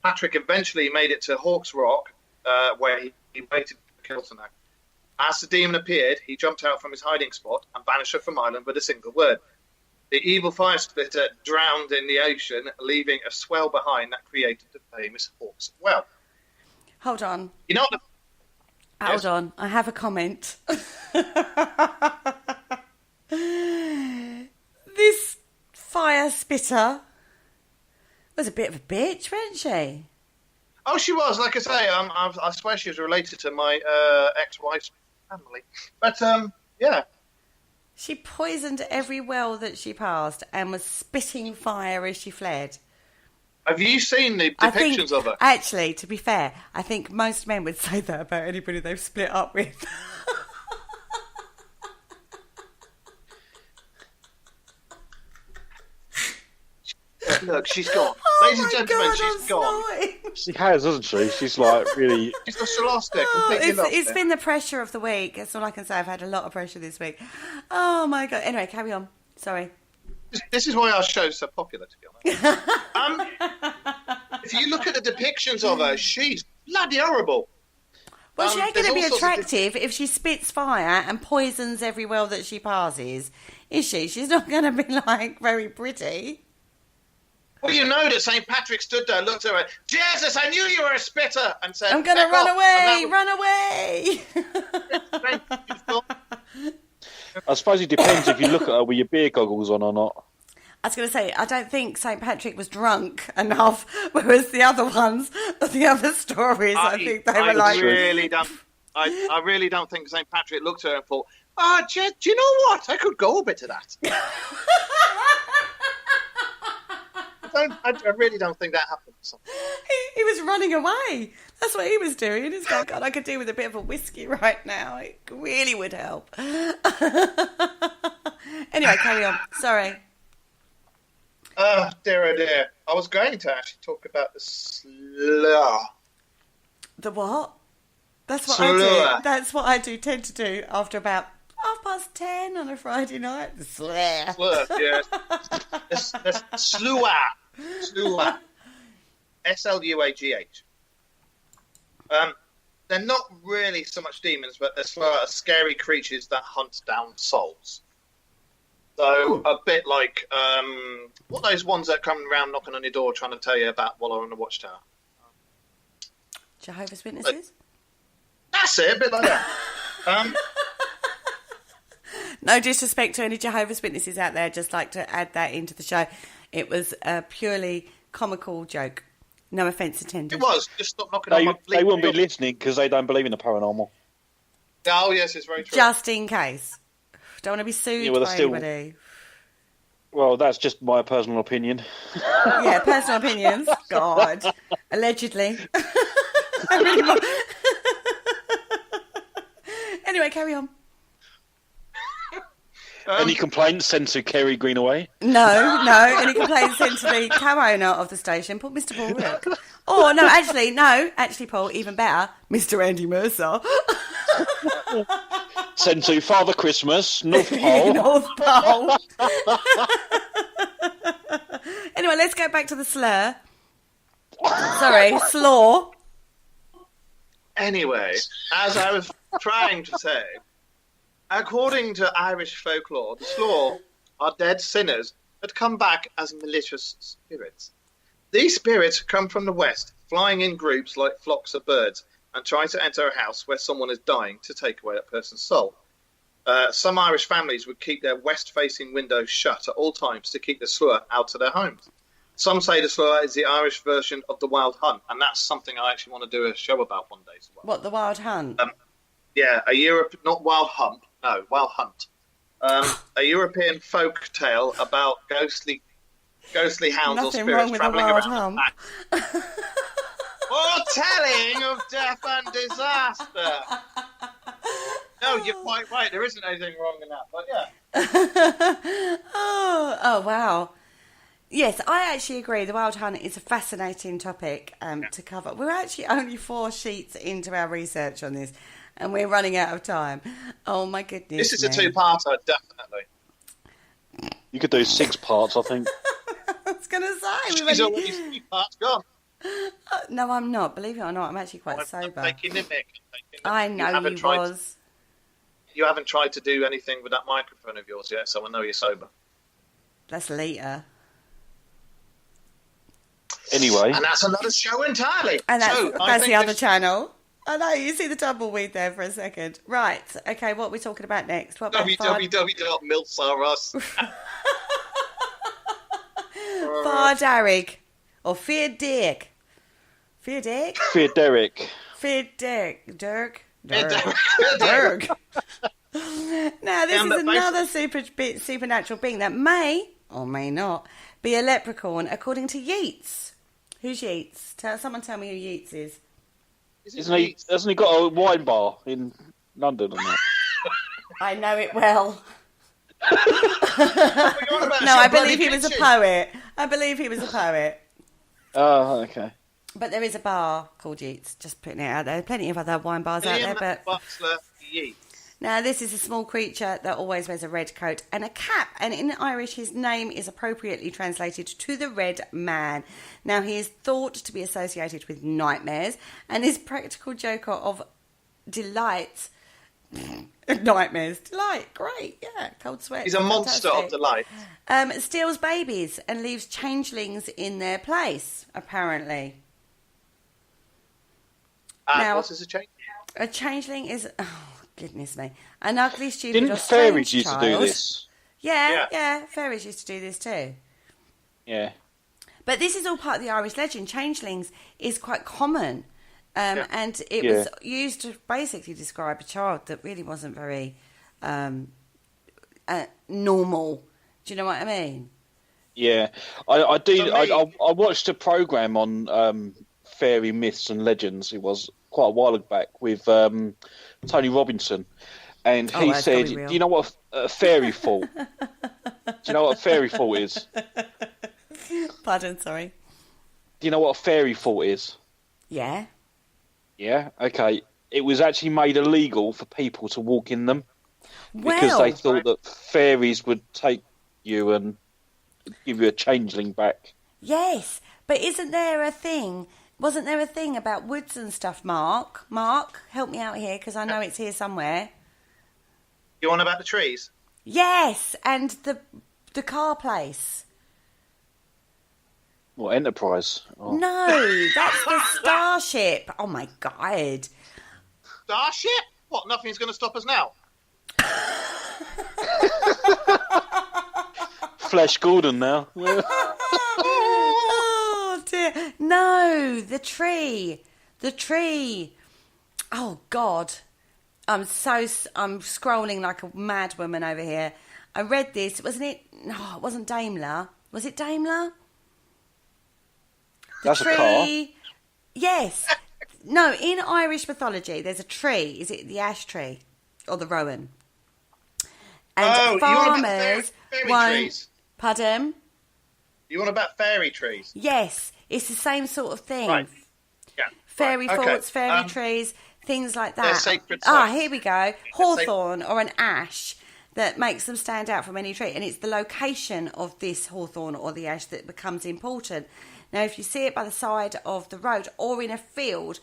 Patrick eventually made it to Hawk's Rock, where he waited for Keothanak. As the demon appeared, he jumped out from his hiding spot and banished her from Ireland with a single word. The evil fire splitter drowned in the ocean, leaving a swell behind that created the famous Hawk's Well. Hold on. You know Hold on. I have a comment. This fire spitter was a bit of a bitch, wasn't she? Oh, she was. Like I say, I swear she was related to my ex-wife's family. But, yeah. She poisoned every well that she passed and was spitting fire as she fled. Have you seen the depictions of her? Actually, to be fair, I think most men would say that about anybody they've split up with. Look, she's gone. Ladies and gentlemen, she's gone. She has, hasn't she? She's like really. She's just lost it. Completely lost It's it. been the pressure of the week. That's all I can say. I've had a lot of pressure this week. Oh my God. Anyway, carry on. Sorry. This is why our show's so popular, to be honest. If you look at the depictions of her, she's bloody horrible. Well, she ain't going to there's be all sorts of attractive if she spits fire and poisons every well that she passes, is she? She's not going to be, like, very pretty. Well, you know that St. Patrick stood there, looked at her, Jesus, I knew you were a spitter, and said, I'm going to run away, run away. I suppose it depends if you look at her with your beer goggles on or not. I was going to say, I don't think St. Patrick was drunk enough, whereas the other ones, the other stories, I think they were like... I really don't think St. Patrick looked at her and thought, do you know what? I could go a bit of that. I really don't think that happened. He was running away. That's what he was doing. He's going, God, I could do with a bit of a whiskey right now. It really would help. Anyway, carry on. Sorry. Oh, dear, oh dear. I was going to actually talk about the slur. The what? That's what Slur. I do. That's what I tend to do after about 10:30 on a Friday night. The slur. Slur, yes. That's slua. Slua. S-L-U-A-G-H. They're not really so much demons, but they're sort of scary creatures that hunt down souls. So a bit like what are those ones that come around knocking on your door trying to tell you about while on the Watchtower? Jehovah's Witnesses? That's it, a bit like that. No disrespect to any Jehovah's Witnesses out there, just like to add that into the show. It was a purely comical joke. No offence intended. It was. Just stop knocking on my They wouldn't be listening because they don't believe in the paranormal. Oh, yes, it's very true. Just in case. Don't want to be sued by anybody. Well, that's just my personal opinion. Yeah, personal opinions. God. Allegedly. I really Anyway, carry on. Any complaints sent to Kerry Greenaway? No. Any complaints sent to the co-owner of the station, Mr. Paul Rook. Oh, no, actually, Paul, even better, Mr. Andy Mercer. Sent to Father Christmas, North Pole. North Pole. Anyway, let's go back to the slur. Sorry, slaw. Anyway, as I was trying to say, according to Irish folklore, the slaw are dead sinners that come back as malicious spirits. These spirits come from the west, flying in groups like flocks of birds, and try to enter a house where someone is dying to take away that person's soul. Some Irish families would keep their west-facing windows shut at all times to keep the slur out of their homes. Some say the slur is the Irish version of the Wild Hunt, and that's something I actually want to do a show about one day as well. What, the Wild Hunt? Yeah, not wild hump. No, wild hunt. A European folk tale about ghostly hounds or Nothing spirits wrong with a travelling wild around hump. the pack. Foretelling of death and disaster. No, you're quite right. There isn't anything wrong in that, but yeah. Oh, wow. Yes, I actually agree. The wild hunt is a fascinating topic to cover. We're actually only 4 sheets into our research on this, and we're running out of time. Oh, my goodness. This is a 2-parter, definitely. You could do 6 parts, I think. I was going to say. She's already 3 parts gone. No, I'm not. Believe it or not, I'm actually quite sober. I'm taking the mic. I know you was. You haven't tried to do anything with that microphone of yours yet, so I know you're sober. That's later. Anyway. And that's another show entirely. And that's the other channel. I know, you see the tumbleweed there for a second. Right, okay, what are we talking about next? What about www.milsaurus. Fardarig. Or Fear Dick. Fear Dick? Fear Derek. Fear Dick. Dirk. Dirk. Now, this is another supernatural being that may, or may not, be a leprechaun, according to Yeats. Who's Yeats? Someone tell me who Yeats is. Hasn't he got a wine bar in London or not? I know it well. No, I believe he was a poet. Oh, okay. But there is a bar called Yeats, just putting it out there. Plenty of other wine bars out there, but... Butler Yeats. Now, this is a small creature that always wears a red coat and a cap. And in Irish, his name is appropriately translated to the Red Man. Now, he is thought to be associated with nightmares and is practical joker of delight. Nightmares. Delight. Great. Yeah. Cold sweat. He's a monster of delight. Steals babies and leaves changelings in their place, apparently. Now, what is a changeling? A changeling is... Oh, goodness me. An ugly, stupid, Didn't or strange fairies used to do this? Yeah, fairies used to do this too. Yeah. But this is all part of the Irish legend. Changelings is quite common. And it was used to basically describe a child that really wasn't very normal. Do you know what I mean? Yeah. I do. I watched a programme on fairy myths and legends. It was quite a while back with Tony Robinson. And he said, do you know what a fairy fault? Do you know what a fairy fault is? Pardon, sorry. Do you know what a fairy fault is? Yeah. Yeah, okay. It was actually made illegal for people to walk in them because they thought that fairies would take you and give you a changeling back. Yes, but isn't there a thing? Wasn't there a thing about woods and stuff, Mark? Mark, help me out here because I know it's here somewhere. You on about the trees? Yes, and the car place. What, Enterprise? Oh. No, that's the Starship. Oh, my God. Starship? What, nothing's going to stop us now? Flash Gordon now. Oh, dear. No, the tree. The tree. Oh, God. I'm scrolling like a mad woman over here. I read this. Wasn't it? No, it wasn't Daimler. Was it Daimler? That's a car. Yes. No, in Irish mythology, there's a tree. Is it the ash tree or the rowan? And farmers fairy trees. Pardon? You want about fairy trees? Yes, it's the same sort of thing. Right. Yeah. Fairy right. thoughts, fairy trees, things like that. They're sacred sites. Here we go. Hawthorn or an ash that makes them stand out from any tree. And it's the location of this hawthorn or the ash that becomes important. Now, if you see it by the side of the road or in a field,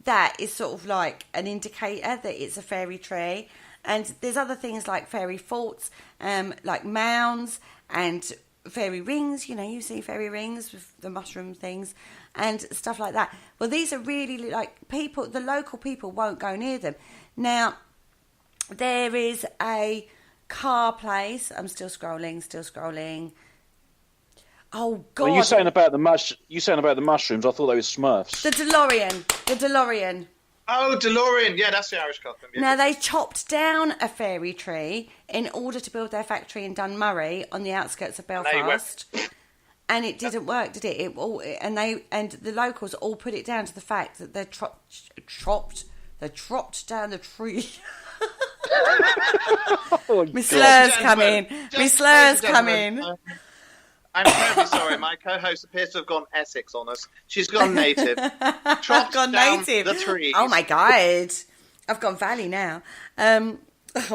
that is sort of like an indicator that it's a fairy tree. And there's other things like fairy forts, like mounds and fairy rings. You know, you see fairy rings with the mushroom things and stuff like that. Well, these are really like people, the local people won't go near them. Now, there is a car place. I'm still scrolling. Oh God! Well, you saying about the mushrooms? I thought they were Smurfs. The DeLorean. Oh, DeLorean. Yeah, that's the Irish custom. Yeah. Now, they chopped down a fairy tree in order to build their factory in Dunmurry on the outskirts of Belfast. And it didn't work, did it? And the locals all put it down to the fact that they chopped down the tree. Miss Slur's coming. Miss Slur's coming. I'm terribly sorry. My co-host appears to have gone Essex on us. She's gone native. I've gone native. The trees. Oh my God, I've gone Valley now. Oh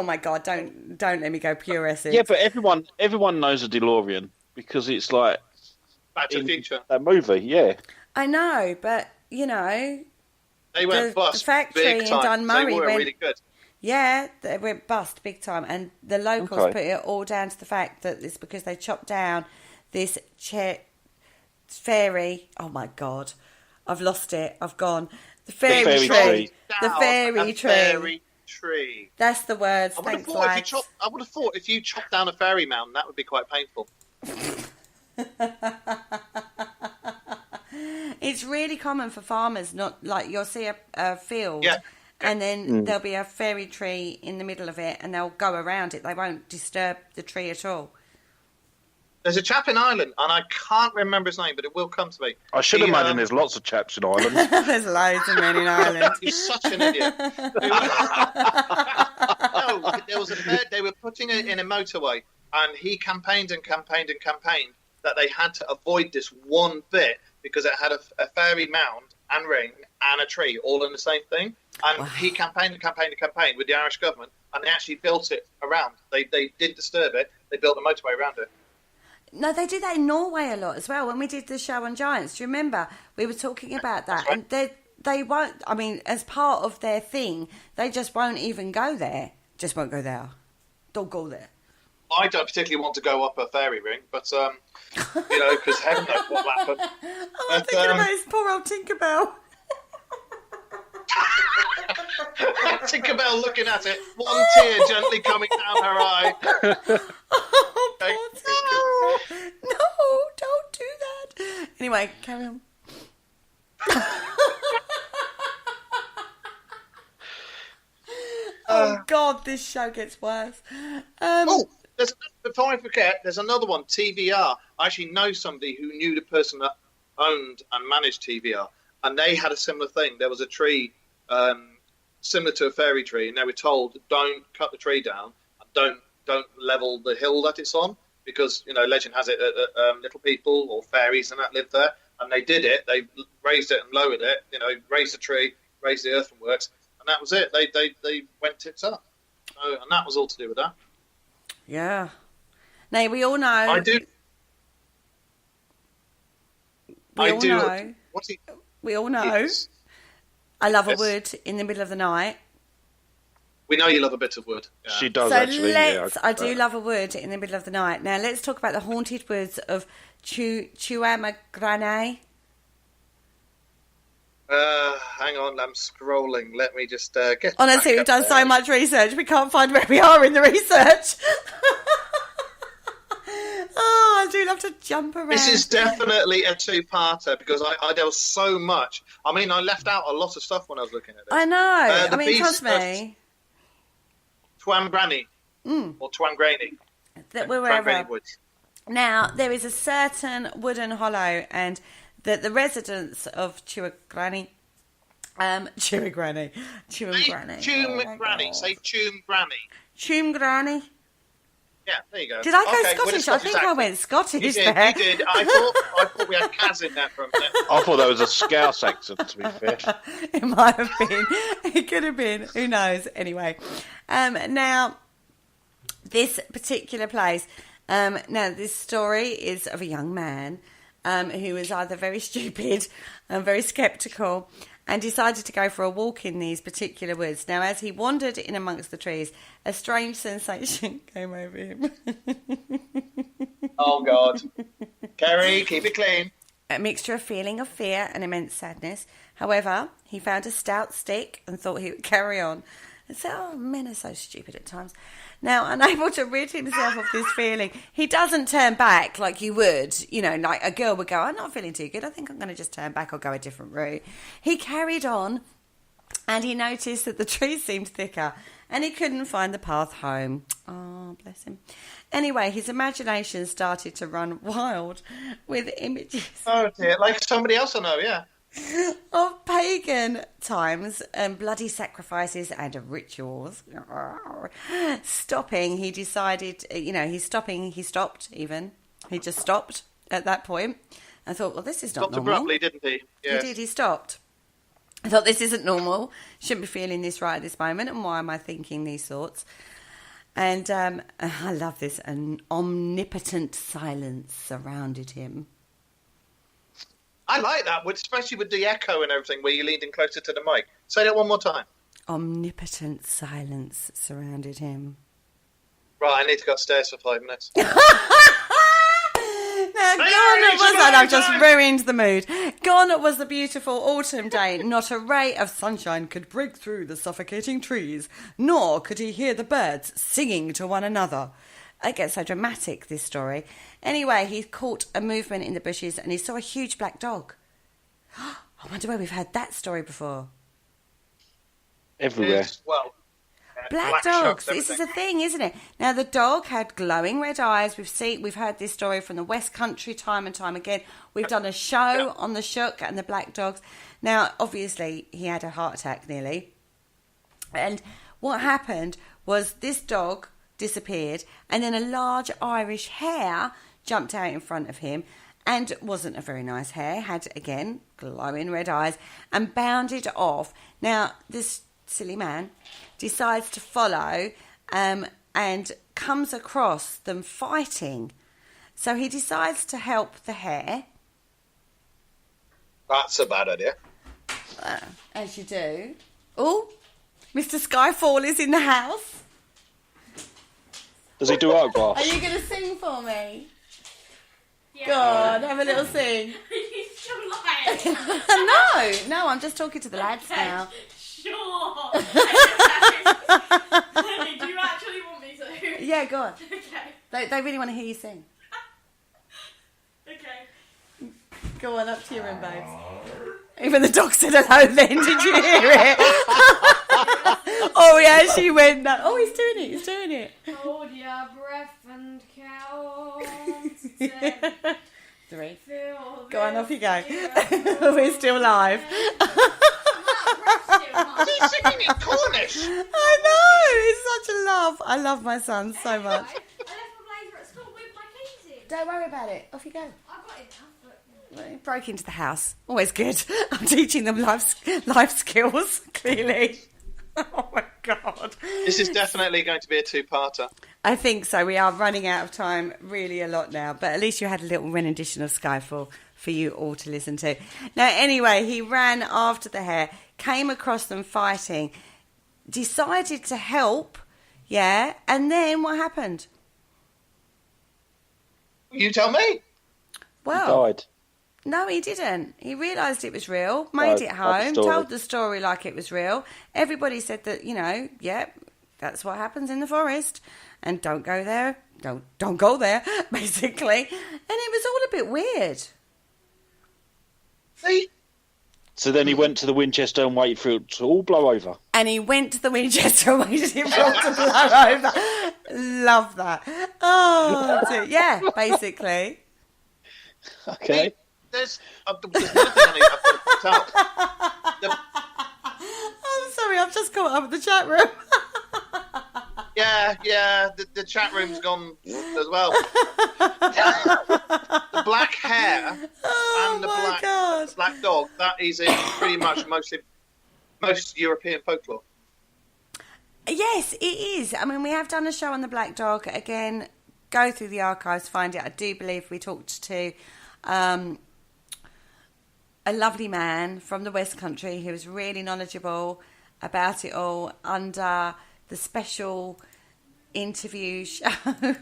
my God, don't let me go pure Essex. Yeah, but everyone knows a DeLorean because it's like Back to the Future. That movie. Yeah, I know, but you know, they went bust. The factory big time. in Dunmurray They were really good. Yeah, they went bust big time, and the locals put it all down to the fact that it's because they chopped down this fairy. Oh my God, I've lost it. I've gone. The fairy tree. The fairy tree. That's the words. I would have thought if you chopped down a fairy mountain, that would be quite painful. It's really common for farmers, not like you'll see a field. Yeah. And then there'll be a fairy tree in the middle of it, and they'll go around it. They won't disturb the tree at all. There's a chap in Ireland, and I can't remember his name, but it will come to me. I should imagine there's lots of chaps in Ireland. There's loads of men in Ireland. You're such an idiot. No, there was they were putting it in a motorway, and he campaigned that they had to avoid this one bit because it had a fairy mound and ring and a tree all in the same thing. And he campaigned with the Irish government, and they actually built it around. They did disturb it. They built a motorway around it. No, they do that in Norway a lot as well. When we did the show on giants, do you remember? We were talking about that. Right. And they won't, I mean, as part of their thing, they just won't even go there. Just won't go there. Don't go there. I don't particularly want to go up a fairy ring, but, because heaven knows what will happen. I'm thinking about his poor old Tinkerbell. Tinkerbell looking at it, one tear gently coming down her eye. Oh, poor Tinkerbell. No, don't do that. Anyway, carry on. Oh, God, this show gets worse. Before I forget, there's another one, TVR. I actually know somebody who knew the person that owned and managed TVR, and they had a similar thing. There was a tree similar to a fairy tree, and they were told, don't cut the tree down, and don't level the hill that it's on, because, legend has it that little people or fairies and that live there, and they did it. They raised it and lowered it, raised the tree, raised the earthworks, and that was it. They went tits up. So, and that was all to do with that. Yeah. Now, we all know... I do. We all know. Yes. I love a wood in the middle of the night. We know you love a bit of wood. Yeah. She does, so actually. I do love a wood in the middle of the night. Now, let's talk about the haunted woods of Chuamagranay. Hang on, I'm scrolling. Let me just get... Honestly, we've done so much research, we can't find where we are in the research. Oh, I do love to jump around. This is definitely a two-parter because there was so much. I mean, I left out a lot of stuff when I was looking at it. I know. Trust me. Twangranny. Or Twangraney. That we're wherever. Twangraney Woods. Now, there is a certain wooden hollow, and the residents of Chuamagranay. Chuamagranay. Chuamagranay. Say Chuamagranay. Chuamagranay. Yeah, there you go. Did I go Scottish? I think I went Scottish you there. You did. I thought we had Kaz in there for a minute. I thought that was a Scouse accent, to be fair. It might have been. It could have been. Who knows? Anyway. Now, this particular place... now, this story is of a young man who was either very stupid and very sceptical and decided to go for a walk in these particular woods. Now, as he wandered in amongst the trees, a strange sensation came over him. Oh, God. Kerry, keep it clean. A mixture of feeling of fear and immense sadness. However, he found a stout stick and thought he would carry on. And said, oh, men are so stupid at times. Now, unable to rid himself of this feeling, he doesn't turn back like you would. Like a girl would go, I'm not feeling too good. I think I'm going to just turn back or go a different route. He carried on and he noticed that the trees seemed thicker and he couldn't find the path home. Oh, bless him. Anyway, his imagination started to run wild with images. Oh dear, like somebody else I know, yeah. Of pagan times and bloody sacrifices and rituals. Stopping, he decided, he stopped even. He just stopped at that point. I thought, well, this is not normal. Stopped abruptly, didn't he? Yes. He stopped. I thought, this isn't normal. Shouldn't be feeling this right at this moment. And why am I thinking these thoughts? And I love this. An omnipotent silence surrounded him. I like that, especially with the echo and everything, where you leaned in closer to the mic. Say that one more time. Omnipotent silence surrounded him. Right, I need to go upstairs for 5 minutes. I've just ruined the mood. Gone was the beautiful autumn day. Not a ray of sunshine could break through the suffocating trees, nor could he hear the birds singing to one another. It gets so dramatic, this story. Anyway, he caught a movement in the bushes and he saw a huge black dog. I wonder where we've heard that story before. Everywhere. Black dogs. This is a thing, isn't it? Now, the dog had glowing red eyes. We've heard this story from the West Country time and time again. We've done a show on the Shook and the black dogs. Now, obviously, he had a heart attack nearly. And what happened was this dog disappeared and then a large Irish hare jumped out in front of him and wasn't a very nice hare, had, again, glowing red eyes and bounded off. Now, this silly man decides to follow and comes across them fighting. So he decides to help the hare. That's a bad idea. As you do. Oh, Mr. Skyfall is in the house. Does he do autographs? Are you going to sing for me? Yeah. Go on, have a little sing. You still lying. No, I'm just talking to the lads now. Sure. Do you actually want me to? Yeah, go on. Okay. They really want to hear you sing. Okay. Go on, up to your room, babes. Even the dog said hello then, did you hear it? Oh, yeah, she went nuts. Oh, he's doing it. Hold your breath and count. 3. Feel Go on, off you go. this We're still live. He's singing in Cornish. I know, it's such a love. I love my son so much. I left my blazer at school with my keys in. Don't worry about it. Off you go. I got it now, but... He broke into the house. Always good. I'm teaching them life skills, clearly. Oh, my God. This is definitely going to be a two-parter. I think so. We are running out of time really a lot now, but at least you had a little rendition of Skyfall for you all to listen to. Now, anyway, he ran after the hare, came across them fighting, decided to help, yeah, and then what happened? You tell me. Well, He died. no, he didn't. He realised it was real, made it home, told the story like it was real. Everybody said that, that's what happens in the forest, and don't go there, don't go there, basically. And it was all a bit weird. See? So then he went to the Winchester and waited for it to all blow over. And he went to the Winchester and waited for it to blow over. Love that. Oh, dear. Yeah, basically. Okay. There's one thing I need to point out. I'm sorry, I've just caught up with the chat room. Yeah, the chat room's gone as well. The black hair and the black dog, that is in pretty much most European folklore. Yes, it is. I mean, we have done a show on the black dog. Again, go through the archives, find it. I do believe we talked to a lovely man from the West Country who was really knowledgeable about it all under the special interview show.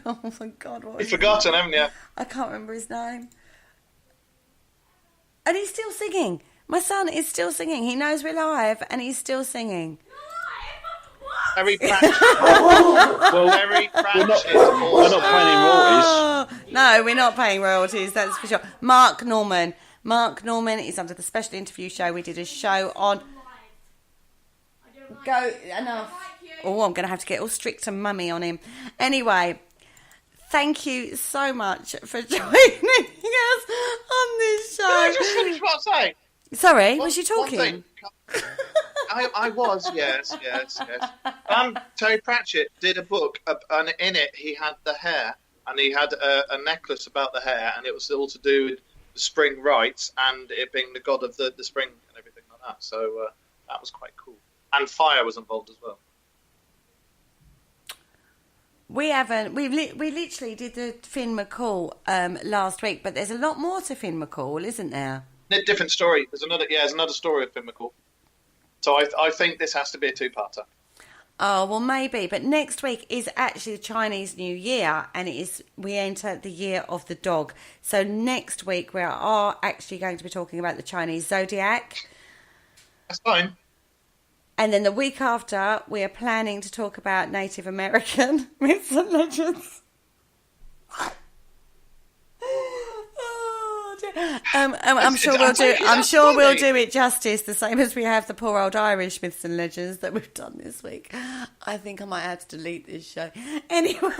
Oh my God, what was You've forgotten, haven't you? I can't remember his name. And he's still singing. My son is still singing. He knows we're live and he's still singing. Very Pratchett. Very Pratchett. We're not paying royalties. Oh, no, we're not paying royalties, that's for sure. Mark Norman is under the special interview show. We did a show on... Go, enough. Oh, I'm going to have to get all strict and mummy on him. Anyway, thank you so much for joining us on this show. Can I just finish what I'm saying? Sorry, was you talking? One thing. I was, yes. Terry Pratchett did a book, and in it he had the hare, and he had a necklace about the hare, and it was all to do with the spring rites and it being the god of the spring and everything like that. So that was quite cool. And fire was involved as well. We haven't. We literally did the Finn McCall last week, but there's a lot more to Finn McCall, isn't there? A different story. There's another story of Finn McCall. So I think this has to be a two-parter. Oh, well, maybe. But next week is actually the Chinese New Year, and we enter the year of the dog. So next week we are actually going to be talking about the Chinese zodiac. That's fine. And then the week after, we are planning to talk about Native American myths and legends. Oh, dear. I'm sure we'll do it justice, the same as we have the poor old Irish myths and legends that we've done this week. I think I might have to delete this show. Anyway.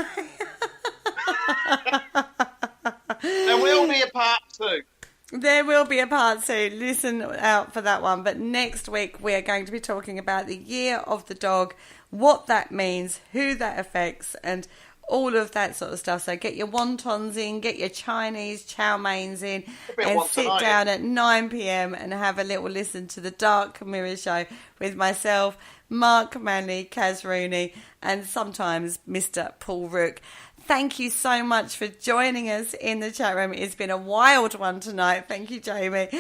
There will be a part 2. There will be a part 2. Listen out for that one. But next week we are going to be talking about the year of the dog, what that means, who that affects, and all of that sort of stuff. So get your wontons in, get your Chinese chow meins in, and sit down at 9 p.m. and have a little listen to the Dark Mirror Show with myself, Mark Manley, Kaz Rooney, and sometimes Mr. Paul Rook. Thank you so much for joining us in the chat room. It's been a wild one tonight. Thank you, Jamie.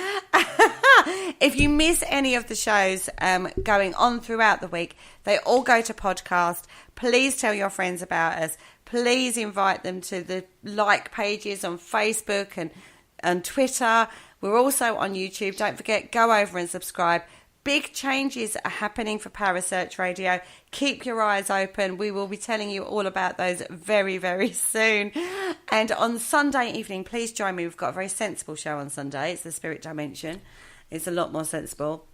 If you miss any of the shows going on throughout the week, they all go to podcast. Please tell your friends about us. Please invite them to the like pages on Facebook and Twitter. We're also on YouTube. Don't forget, go over and subscribe. Big changes are happening for Parasearch Radio. Keep your eyes open. We will be telling you all about those very, very soon. And on Sunday evening, please join me. We've got a very sensible show on Sunday. It's the Spirit Dimension. It's a lot more sensible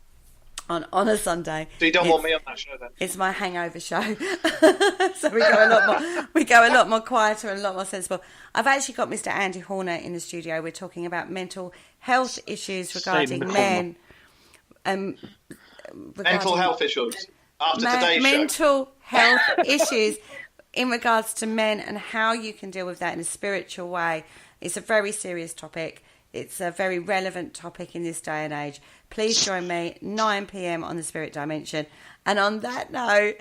on a Sunday. So you don't want me on that show then? It's my hangover show. So we go a lot more quieter and a lot more sensible. I've actually got Mr. Andy Horner in the studio. We're talking about mental health issues regarding men. Mental health issues after today's show. Mental health issues in regards to men and how you can deal with that in a spiritual way. It's a very serious topic. It's a very relevant topic in this day and age. Please join me 9 p.m. on the Spirit Dimension. And on that note,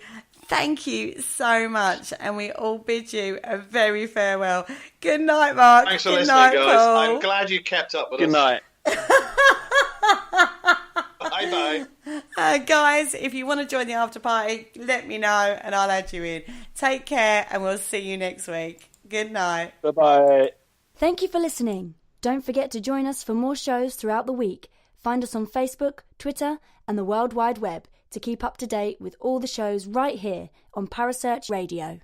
thank you so much, and we all bid you a very farewell. Good night, Mark. Thanks for listening, guys. Paul. I'm glad you kept up with us. Good night. Bye-bye. Guys, if you want to join the after party, let me know and I'll add you in. Take care and we'll see you next week. Good night. Bye-bye. Thank you for listening. Don't forget to join us for more shows throughout the week. Find us on Facebook, Twitter and the World Wide Web to keep up to date with all the shows right here on Parasearch Radio.